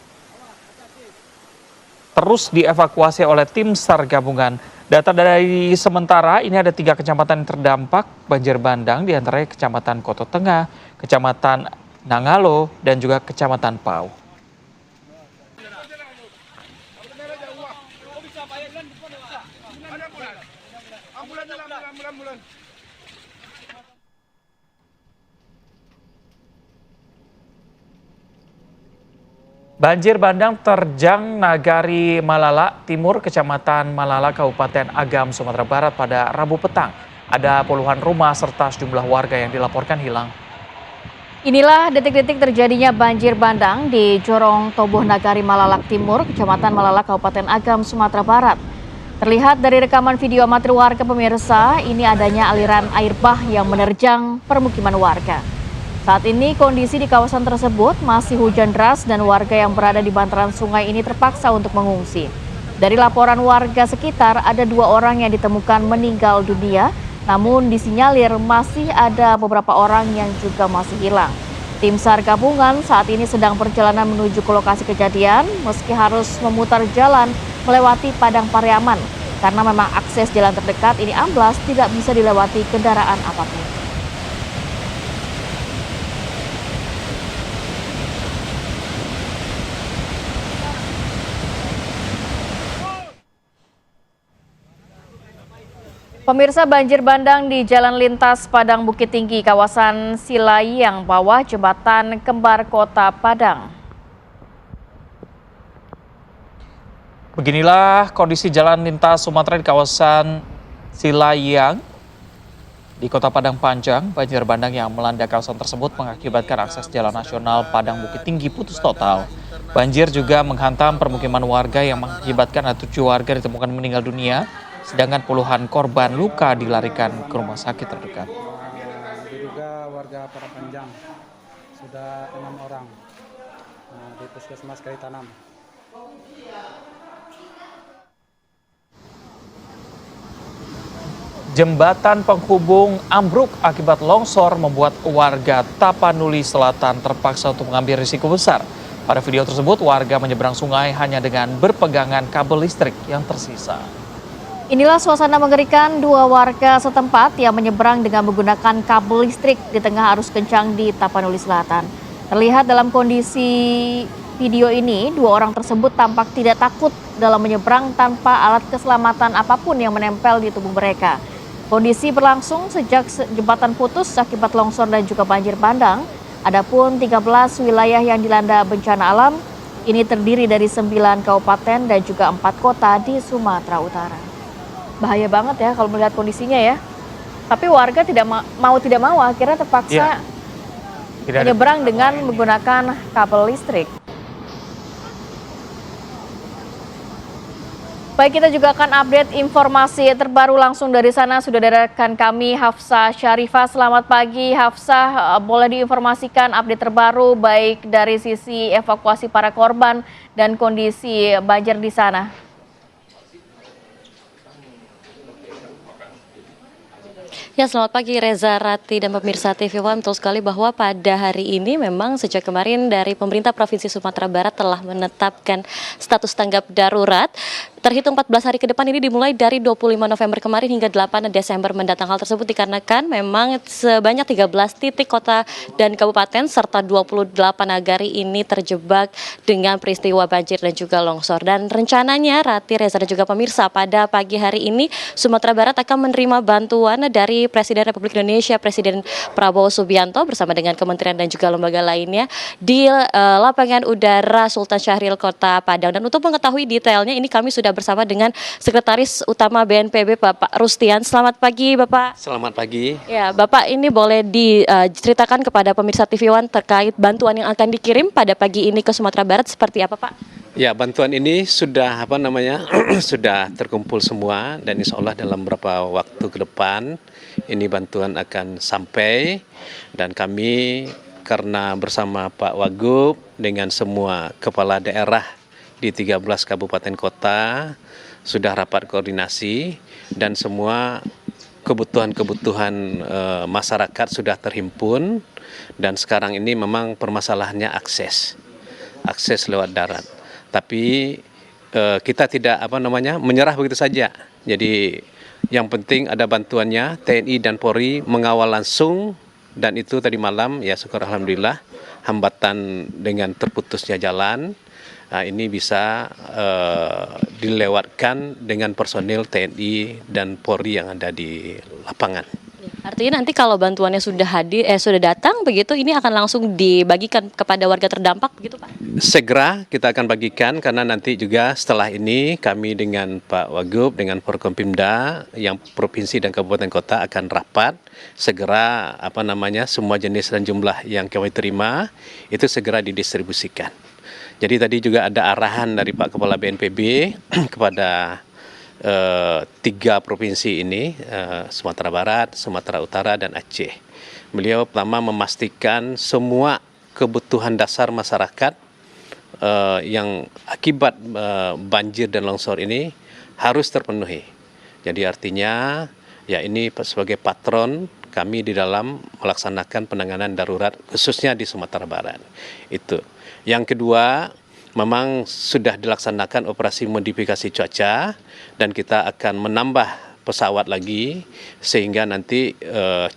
terus dievakuasi oleh tim SAR gabungan. Data dari sementara ini ada 3 kecamatan yang terdampak banjir bandang, diantaranya Kecamatan Koto Tengah, Kecamatan Nangalo, dan juga Kecamatan Pau. Banjir bandang terjang Nagari Malala Timur, Kecamatan Malala, Kabupaten Agam, Sumatera Barat pada Rabu petang. Ada puluhan rumah serta sejumlah warga yang dilaporkan hilang. Inilah detik-detik terjadinya banjir bandang di Jorong Tobuh Nagari Malalak Timur, Kecamatan Malala, Kabupaten Agam, Sumatera Barat. Terlihat dari rekaman video amatir warga pemirsa, ini adanya aliran air bah yang menerjang permukiman warga. Saat ini kondisi di kawasan tersebut masih hujan deras dan warga yang berada di bantaran sungai ini terpaksa untuk mengungsi. Dari laporan warga sekitar, ada 2 orang yang ditemukan meninggal dunia, namun disinyalir masih ada beberapa orang yang juga masih hilang. Tim SAR gabungan saat ini sedang perjalanan menuju ke lokasi kejadian meski harus memutar jalan melewati Padang Pariaman karena memang akses jalan terdekat ini amblas, tidak bisa dilewati kendaraan apapun. Pemirsa, banjir bandang di Jalan Lintas Padang Bukit Tinggi, kawasan Silayang bawah Jembatan Kembar Kota Padang. Beginilah kondisi jalan lintas Sumatera di kawasan Silayang di Kota Padang Panjang. Banjir bandang yang melanda kawasan tersebut mengakibatkan akses jalan nasional Padang Bukit Tinggi putus total. Banjir juga menghantam permukiman warga yang mengakibatkan ada 7 warga ditemukan meninggal dunia, sedangkan puluhan korban luka dilarikan ke rumah sakit terdekat. Diduga warga Padang Panjang, sudah 6 orang di Puskesmas Kalitanam. Jembatan penghubung ambruk akibat longsor membuat warga Tapanuli Selatan terpaksa untuk mengambil risiko besar. Pada video tersebut, warga menyeberang sungai hanya dengan berpegangan kabel listrik yang tersisa. Inilah suasana mengerikan 2 warga setempat yang menyeberang dengan menggunakan kabel listrik di tengah arus kencang di Tapanuli Selatan. Terlihat dalam kondisi video ini, 2 orang tersebut tampak tidak takut dalam menyeberang tanpa alat keselamatan apapun yang menempel di tubuh mereka. Kondisi berlangsung sejak jembatan putus akibat longsor dan juga banjir bandang. Adapun 13 wilayah yang dilanda bencana alam, ini terdiri dari 9 kabupaten dan juga 4 kota di Sumatera Utara. Bahaya banget ya kalau melihat kondisinya ya. Tapi warga tidak mau akhirnya terpaksa menyeberang dengan menggunakan kabel listrik. Baik, kita juga akan update informasi terbaru langsung dari sana. Sudah ada rekan kami Hafsah Syarifah. Selamat pagi Hafsah, boleh diinformasikan update terbaru baik dari sisi evakuasi para korban dan kondisi banjir di sana? Ya, selamat pagi Reza, Rati, dan pemirsa TV One. Betul sekali bahwa pada hari ini memang sejak kemarin dari pemerintah Provinsi Sumatera Barat telah menetapkan status tanggap darurat. Terhitung 14 hari ke depan, ini dimulai dari 25 November kemarin hingga 8 Desember mendatang. Hal tersebut dikarenakan memang sebanyak 13 titik kota dan kabupaten serta 28 nagari ini terjebak dengan peristiwa banjir dan juga longsor. Dan rencananya Rati, Reza, dan juga pemirsa, pada pagi hari ini Sumatera Barat akan menerima bantuan dari Presiden Republik Indonesia, Presiden Prabowo Subianto bersama dengan kementerian dan juga lembaga lainnya di lapangan udara Sultan Syahrir Kota Padang. Dan untuk mengetahui detailnya, ini kami sudah bersama dengan Sekretaris Utama BNPB Bapak Rustian. Selamat pagi Bapak. Selamat pagi. Ya, Bapak, ini boleh diceritakan kepada pemirsa TV One terkait bantuan yang akan dikirim pada pagi ini ke Sumatera Barat seperti apa Pak? Ya, bantuan ini sudah sudah terkumpul semua dan insya Allah dalam beberapa waktu ke depan ini bantuan akan sampai, dan kami karena bersama Pak Wagub dengan semua kepala daerah di 13 kabupaten kota sudah rapat koordinasi dan semua kebutuhan masyarakat sudah terhimpun, dan sekarang ini memang permasalahannya akses lewat darat. Tapi kita tidak menyerah begitu saja. Jadi yang penting ada bantuannya, TNI dan Polri mengawal langsung, dan itu tadi malam ya syukur alhamdulillah hambatan dengan terputusnya jalan ini bisa dilewatkan dengan personil TNI dan Polri yang ada di lapangan. Artinya nanti kalau bantuannya sudah datang begitu, ini akan langsung dibagikan kepada warga terdampak begitu Pak? Segera kita akan bagikan karena nanti juga setelah ini kami dengan Pak Wagub, dengan Forkompimda yang provinsi dan kabupaten kota akan rapat segera semua jenis dan jumlah yang kami terima itu segera didistribusikan. Jadi tadi juga ada arahan dari Pak Kepala BNPB kepada 3 provinsi ini, Sumatera Barat, Sumatera Utara, dan Aceh. Beliau pertama memastikan semua kebutuhan dasar masyarakat yang akibat banjir dan longsor ini harus terpenuhi. Jadi artinya ya ini sebagai patron kami di dalam melaksanakan penanganan darurat khususnya di Sumatera Barat. Itu. Yang kedua, memang sudah dilaksanakan operasi modifikasi cuaca dan kita akan menambah pesawat lagi sehingga nanti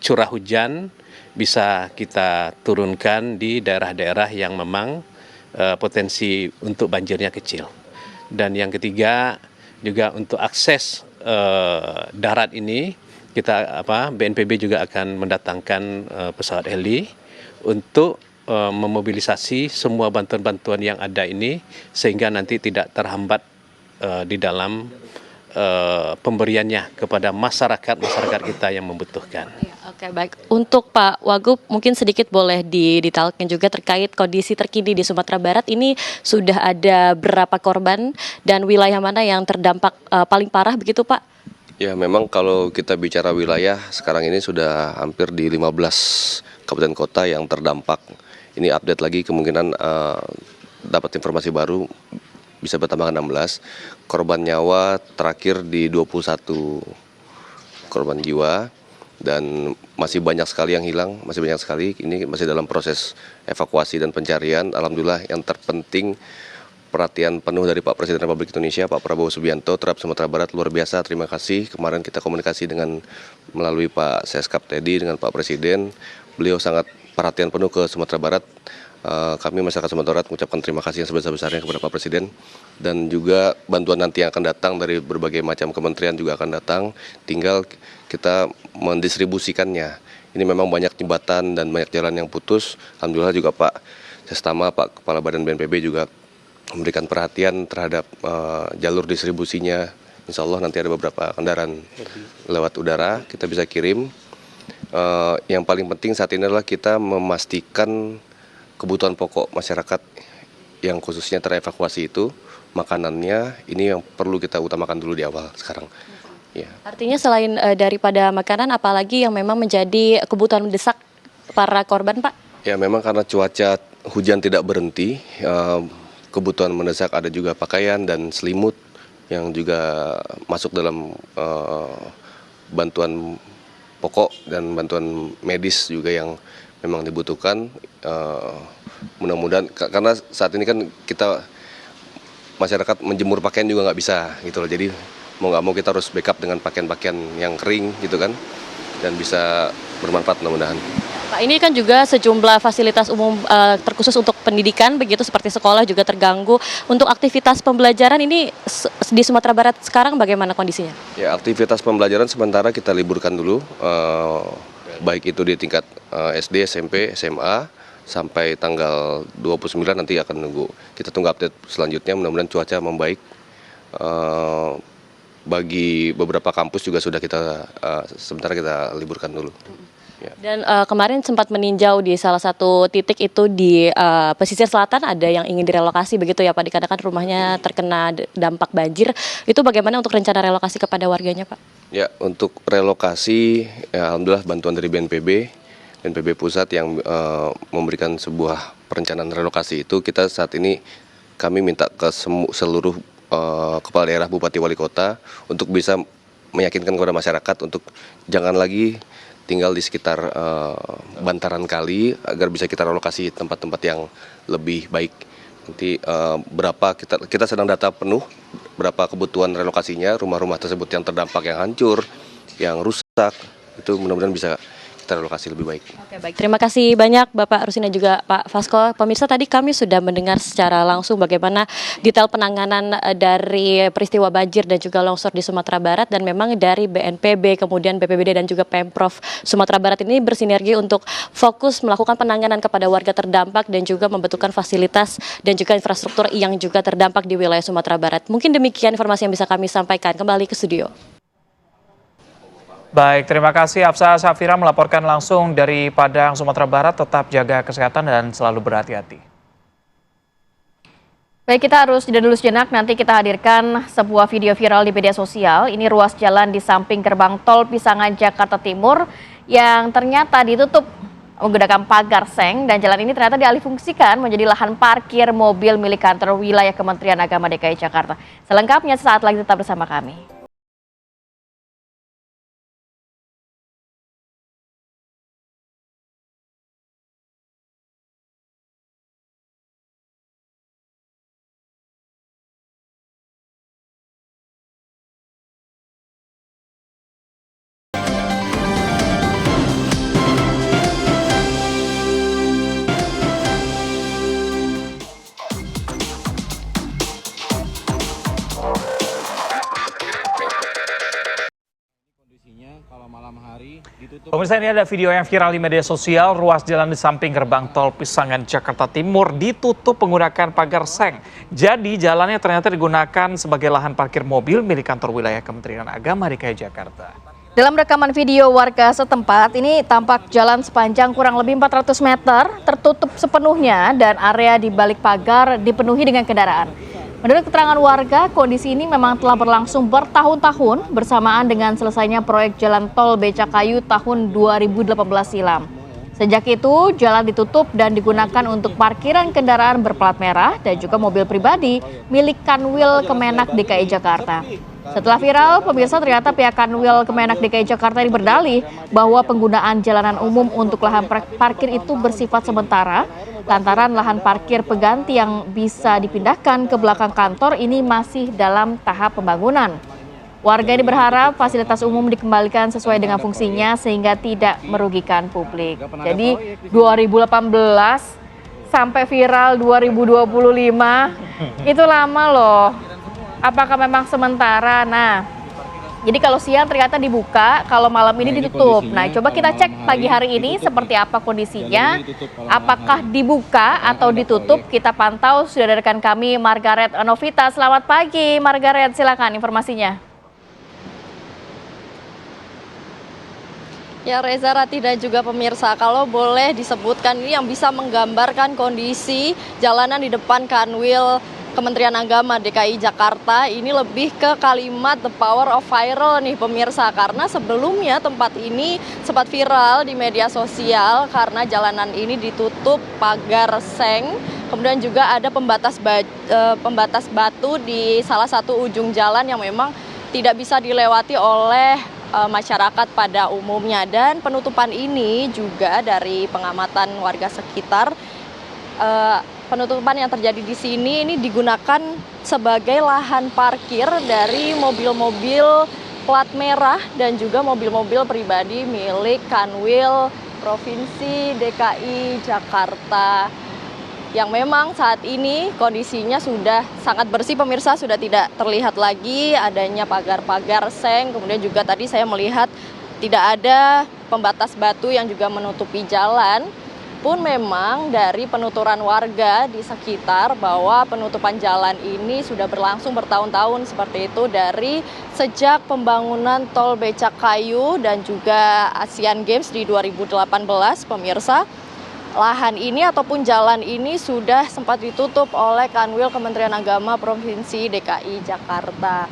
curah hujan bisa kita turunkan di daerah-daerah yang memang potensi untuk banjirnya kecil. Dan yang ketiga juga untuk akses darat ini kita BNPB juga akan mendatangkan pesawat heli untuk memobilisasi semua bantuan-bantuan yang ada ini sehingga nanti tidak terhambat di dalam pemberiannya kepada masyarakat kita yang membutuhkan. Oke, baik. Untuk Pak Wagub, mungkin sedikit boleh didetailkan juga terkait kondisi terkini di Sumatera Barat. Ini sudah ada berapa korban dan wilayah mana yang terdampak paling parah begitu Pak? Ya, memang kalau kita bicara wilayah, sekarang ini sudah hampir di 15 kabupaten kota yang terdampak. Ini update lagi, kemungkinan dapat informasi baru bisa bertambah 16. Korban nyawa terakhir di 21 korban jiwa dan masih banyak sekali yang hilang, masih banyak sekali. Ini masih dalam proses evakuasi dan pencarian. Alhamdulillah yang terpenting perhatian penuh dari Pak Presiden Republik Indonesia, Pak Prabowo Subianto terhadap Sumatera Barat luar biasa. Terima kasih. Kemarin kita komunikasi melalui Pak Seskap Teddy dengan Pak Presiden. Beliau sangat perhatian penuh ke Sumatera Barat. Kami masyarakat Sumatera Barat mengucapkan terima kasih yang sebesar-besarnya kepada Pak Presiden. Dan juga bantuan nanti yang akan datang dari berbagai macam kementerian juga akan datang. Tinggal kita mendistribusikannya. Ini memang banyak jembatan dan banyak jalan yang putus. Alhamdulillah juga Pak Sestama, Pak Kepala Badan BNPB juga memberikan perhatian terhadap jalur distribusinya. Insya Allah nanti ada beberapa kendaraan lewat udara kita bisa kirim. Yang paling penting saat ini adalah kita memastikan kebutuhan pokok masyarakat yang khususnya terevakuasi itu, makanannya, ini yang perlu kita utamakan dulu di awal sekarang. Ya. Artinya selain daripada makanan, apalagi yang memang menjadi kebutuhan mendesak para korban, Pak? Ya, memang karena cuaca hujan tidak berhenti, kebutuhan mendesak ada juga pakaian dan selimut yang juga masuk dalam bantuan pokok dan bantuan medis juga yang memang dibutuhkan. Mudah-mudahan karena saat ini kan kita masyarakat menjemur pakaian juga nggak bisa gitu loh, jadi mau nggak mau kita harus backup dengan pakaian-pakaian yang kering gitu kan, dan bisa bermanfaat mudah-mudahan. Pak, ini kan juga sejumlah fasilitas umum terkhusus untuk pendidikan begitu seperti sekolah juga terganggu. Untuk aktivitas pembelajaran ini di Sumatera Barat sekarang bagaimana kondisinya? Ya, aktivitas pembelajaran sementara kita liburkan dulu, baik itu di tingkat SD, SMP, SMA, sampai tanggal 29 nanti akan nunggu. Kita tunggu update selanjutnya, mudah-mudahan cuaca membaik. Bagi beberapa kampus juga sudah kita sementara kita liburkan dulu. Ya. Dan kemarin sempat meninjau di salah satu titik itu di pesisir selatan, ada yang ingin direlokasi begitu ya Pak, dikarenakan rumahnya terkena dampak banjir. Itu bagaimana untuk rencana relokasi kepada warganya Pak? Ya, untuk relokasi, ya, alhamdulillah bantuan dari BNPB Pusat yang memberikan sebuah perencanaan relokasi itu, kita saat ini kami minta ke seluruh kepala daerah, bupati, wali kota untuk bisa meyakinkan kepada masyarakat untuk jangan lagi tinggal di sekitar bantaran kali agar bisa kita relokasi tempat-tempat yang lebih baik. Nanti berapa kita sedang data penuh berapa kebutuhan relokasinya, rumah-rumah tersebut yang terdampak, yang hancur, yang rusak, itu mudah-mudahan bisa terlokasi lebih baik. Oke, baik. Terima kasih banyak Bapak Rusina juga Pak Fasko. Pemirsa, tadi kami sudah mendengar secara langsung bagaimana detail penanganan dari peristiwa banjir dan juga longsor di Sumatera Barat, dan memang dari BNPB, kemudian BPBD dan juga Pemprov Sumatera Barat ini bersinergi untuk fokus melakukan penanganan kepada warga terdampak dan juga membentukkan fasilitas dan juga infrastruktur yang juga terdampak di wilayah Sumatera Barat. Mungkin demikian informasi yang bisa kami sampaikan. Kembali ke studio. Baik, terima kasih Hafsah Safira melaporkan langsung dari Padang, Sumatera Barat. Tetap jaga kesehatan dan selalu berhati-hati. Baik, kita harus jeda dulu sejenak. Nanti kita hadirkan sebuah video viral di media sosial. Ini ruas jalan di samping gerbang tol Pisangan Jakarta Timur yang ternyata ditutup menggunakan pagar seng, dan jalan ini ternyata dialihfungsikan menjadi lahan parkir mobil milik kantor wilayah Kementerian Agama DKI Jakarta. Selengkapnya sesaat lagi, tetap bersama kami. Pemirsa, ini ada video yang viral di media sosial. Ruas jalan di samping gerbang tol Pisangan Jakarta Timur ditutup menggunakan pagar seng. Jadi jalannya ternyata digunakan sebagai lahan parkir mobil milik kantor wilayah Kementerian Agama DKI Jakarta. Dalam rekaman video warga setempat, ini tampak jalan sepanjang kurang lebih 400 meter tertutup sepenuhnya dan area di balik pagar dipenuhi dengan kendaraan. Menurut keterangan warga, kondisi ini memang telah berlangsung bertahun-tahun bersamaan dengan selesainya proyek jalan tol Becakayu tahun 2018 silam. Sejak itu, jalan ditutup dan digunakan untuk parkiran kendaraan berplat merah dan juga mobil pribadi milik Kanwil Kemenak DKI Jakarta. Setelah viral, pemirsa, ternyata pihak Kanwil Kemenak DKI Jakarta ini berdalih bahwa penggunaan jalanan umum untuk lahan parkir itu bersifat sementara, lantaran lahan parkir pengganti yang bisa dipindahkan ke belakang kantor ini masih dalam tahap pembangunan. Warga ini berharap fasilitas umum dikembalikan sesuai dengan fungsinya sehingga tidak merugikan publik. Jadi 2018 sampai viral 2025 itu lama loh. Apakah memang sementara? Nah, jadi kalau siang ternyata dibuka, kalau malam ini ditutup. Nah, coba kita cek pagi hari ini seperti apa kondisinya. Apakah dibuka atau ditutup? Kita pantau, sudah ada rekan kami Margaret Novita. Selamat pagi Margaret, silakan informasinya. Ya, Reza, Rati dan juga pemirsa, kalau boleh disebutkan ini yang bisa menggambarkan kondisi jalanan di depan Kanwil Kementerian Agama DKI Jakarta ini lebih ke kalimat the power of viral nih pemirsa, karena sebelumnya tempat ini sempat viral di media sosial karena jalanan ini ditutup pagar seng, kemudian juga ada pembatas batu di salah satu ujung jalan yang memang tidak bisa dilewati oleh masyarakat pada umumnya, dan penutupan ini juga dari pengamatan warga sekitar, penutupan yang terjadi di sini ini digunakan sebagai lahan parkir dari mobil-mobil plat merah dan juga mobil-mobil pribadi milik Kanwil Provinsi DKI Jakarta, yang memang saat ini kondisinya sudah sangat bersih pemirsa, sudah tidak terlihat lagi adanya pagar-pagar seng, kemudian juga tadi saya melihat tidak ada pembatas batu yang juga menutupi jalan. Pun memang dari penuturan warga di sekitar bahwa penutupan jalan ini sudah berlangsung bertahun-tahun seperti itu, dari sejak pembangunan tol Becakayu dan juga Asian Games di 2018 pemirsa. Lahan ini ataupun jalan ini sudah sempat ditutup oleh Kanwil Kementerian Agama Provinsi DKI Jakarta.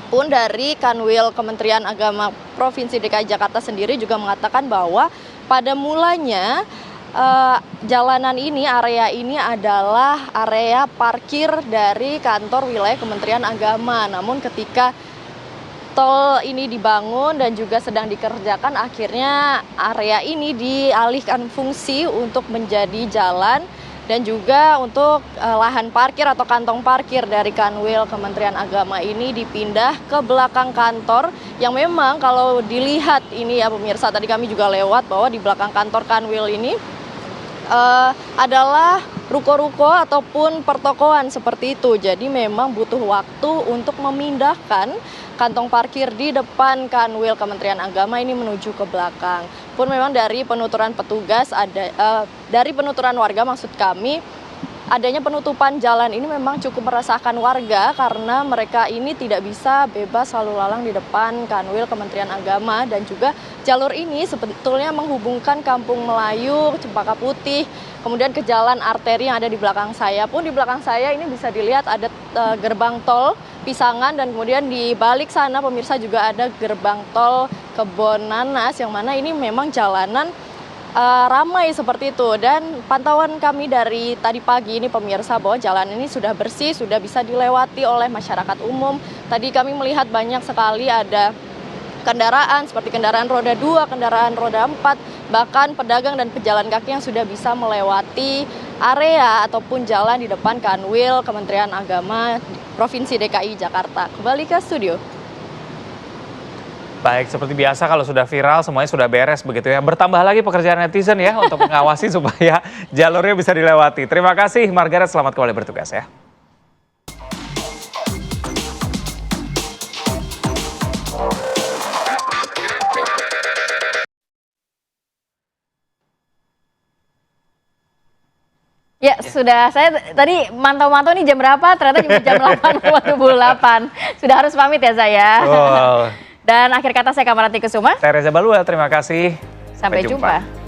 Pun dari Kanwil Kementerian Agama Provinsi DKI Jakarta sendiri juga mengatakan bahwa pada mulanya jalanan ini, area ini adalah area parkir dari kantor wilayah Kementerian Agama. Namun ketika tol ini dibangun dan juga sedang dikerjakan, akhirnya area ini dialihkan fungsi untuk menjadi jalan dan juga untuk lahan parkir atau kantong parkir dari Kanwil Kementerian Agama ini dipindah ke belakang kantor yang memang kalau dilihat ini ya pemirsa, tadi kami juga lewat bahwa di belakang kantor Kanwil ini adalah ruko-ruko ataupun pertokoan seperti itu. Jadi memang butuh waktu untuk memindahkan kantong parkir di depan Kanwil Kementerian Agama ini menuju ke belakang. Pun memang dari penuturan petugas dari penuturan warga maksud kami, adanya penutupan jalan ini memang cukup meresahkan warga karena mereka ini tidak bisa bebas lalu lalang di depan Kanwil Kementerian Agama, dan juga jalur ini sebetulnya menghubungkan Kampung Melayu, Cempaka Putih, kemudian ke jalan arteri yang ada di belakang saya. Pun di belakang saya ini bisa dilihat ada gerbang tol Pisangan, dan kemudian di balik sana pemirsa juga ada gerbang tol Kebonanas yang mana ini memang jalanan ramai seperti itu. Dan pantauan kami dari tadi pagi ini pemirsa bahwa jalan ini sudah bersih, sudah bisa dilewati oleh masyarakat umum. Tadi kami melihat banyak sekali ada kendaraan seperti kendaraan roda 2, kendaraan roda 4, bahkan pedagang dan pejalan kaki yang sudah bisa melewati area ataupun jalan di depan Kanwil Kementerian Agama Provinsi DKI Jakarta. Kembali ke studio. Baik, seperti biasa kalau sudah viral semuanya sudah beres begitu ya. Bertambah lagi pekerjaan netizen ya untuk mengawasi supaya jalurnya bisa dilewati. Terima kasih Margaret, selamat kembali bertugas ya. Ya, sudah. Saya tadi mantau-mantau nih jam berapa, ternyata jam 8.28. Sudah harus pamit ya saya. Wow. Dan akhir kata saya Kamarati Kusuma. Saya Reza Balua, terima kasih. Sampai jumpa.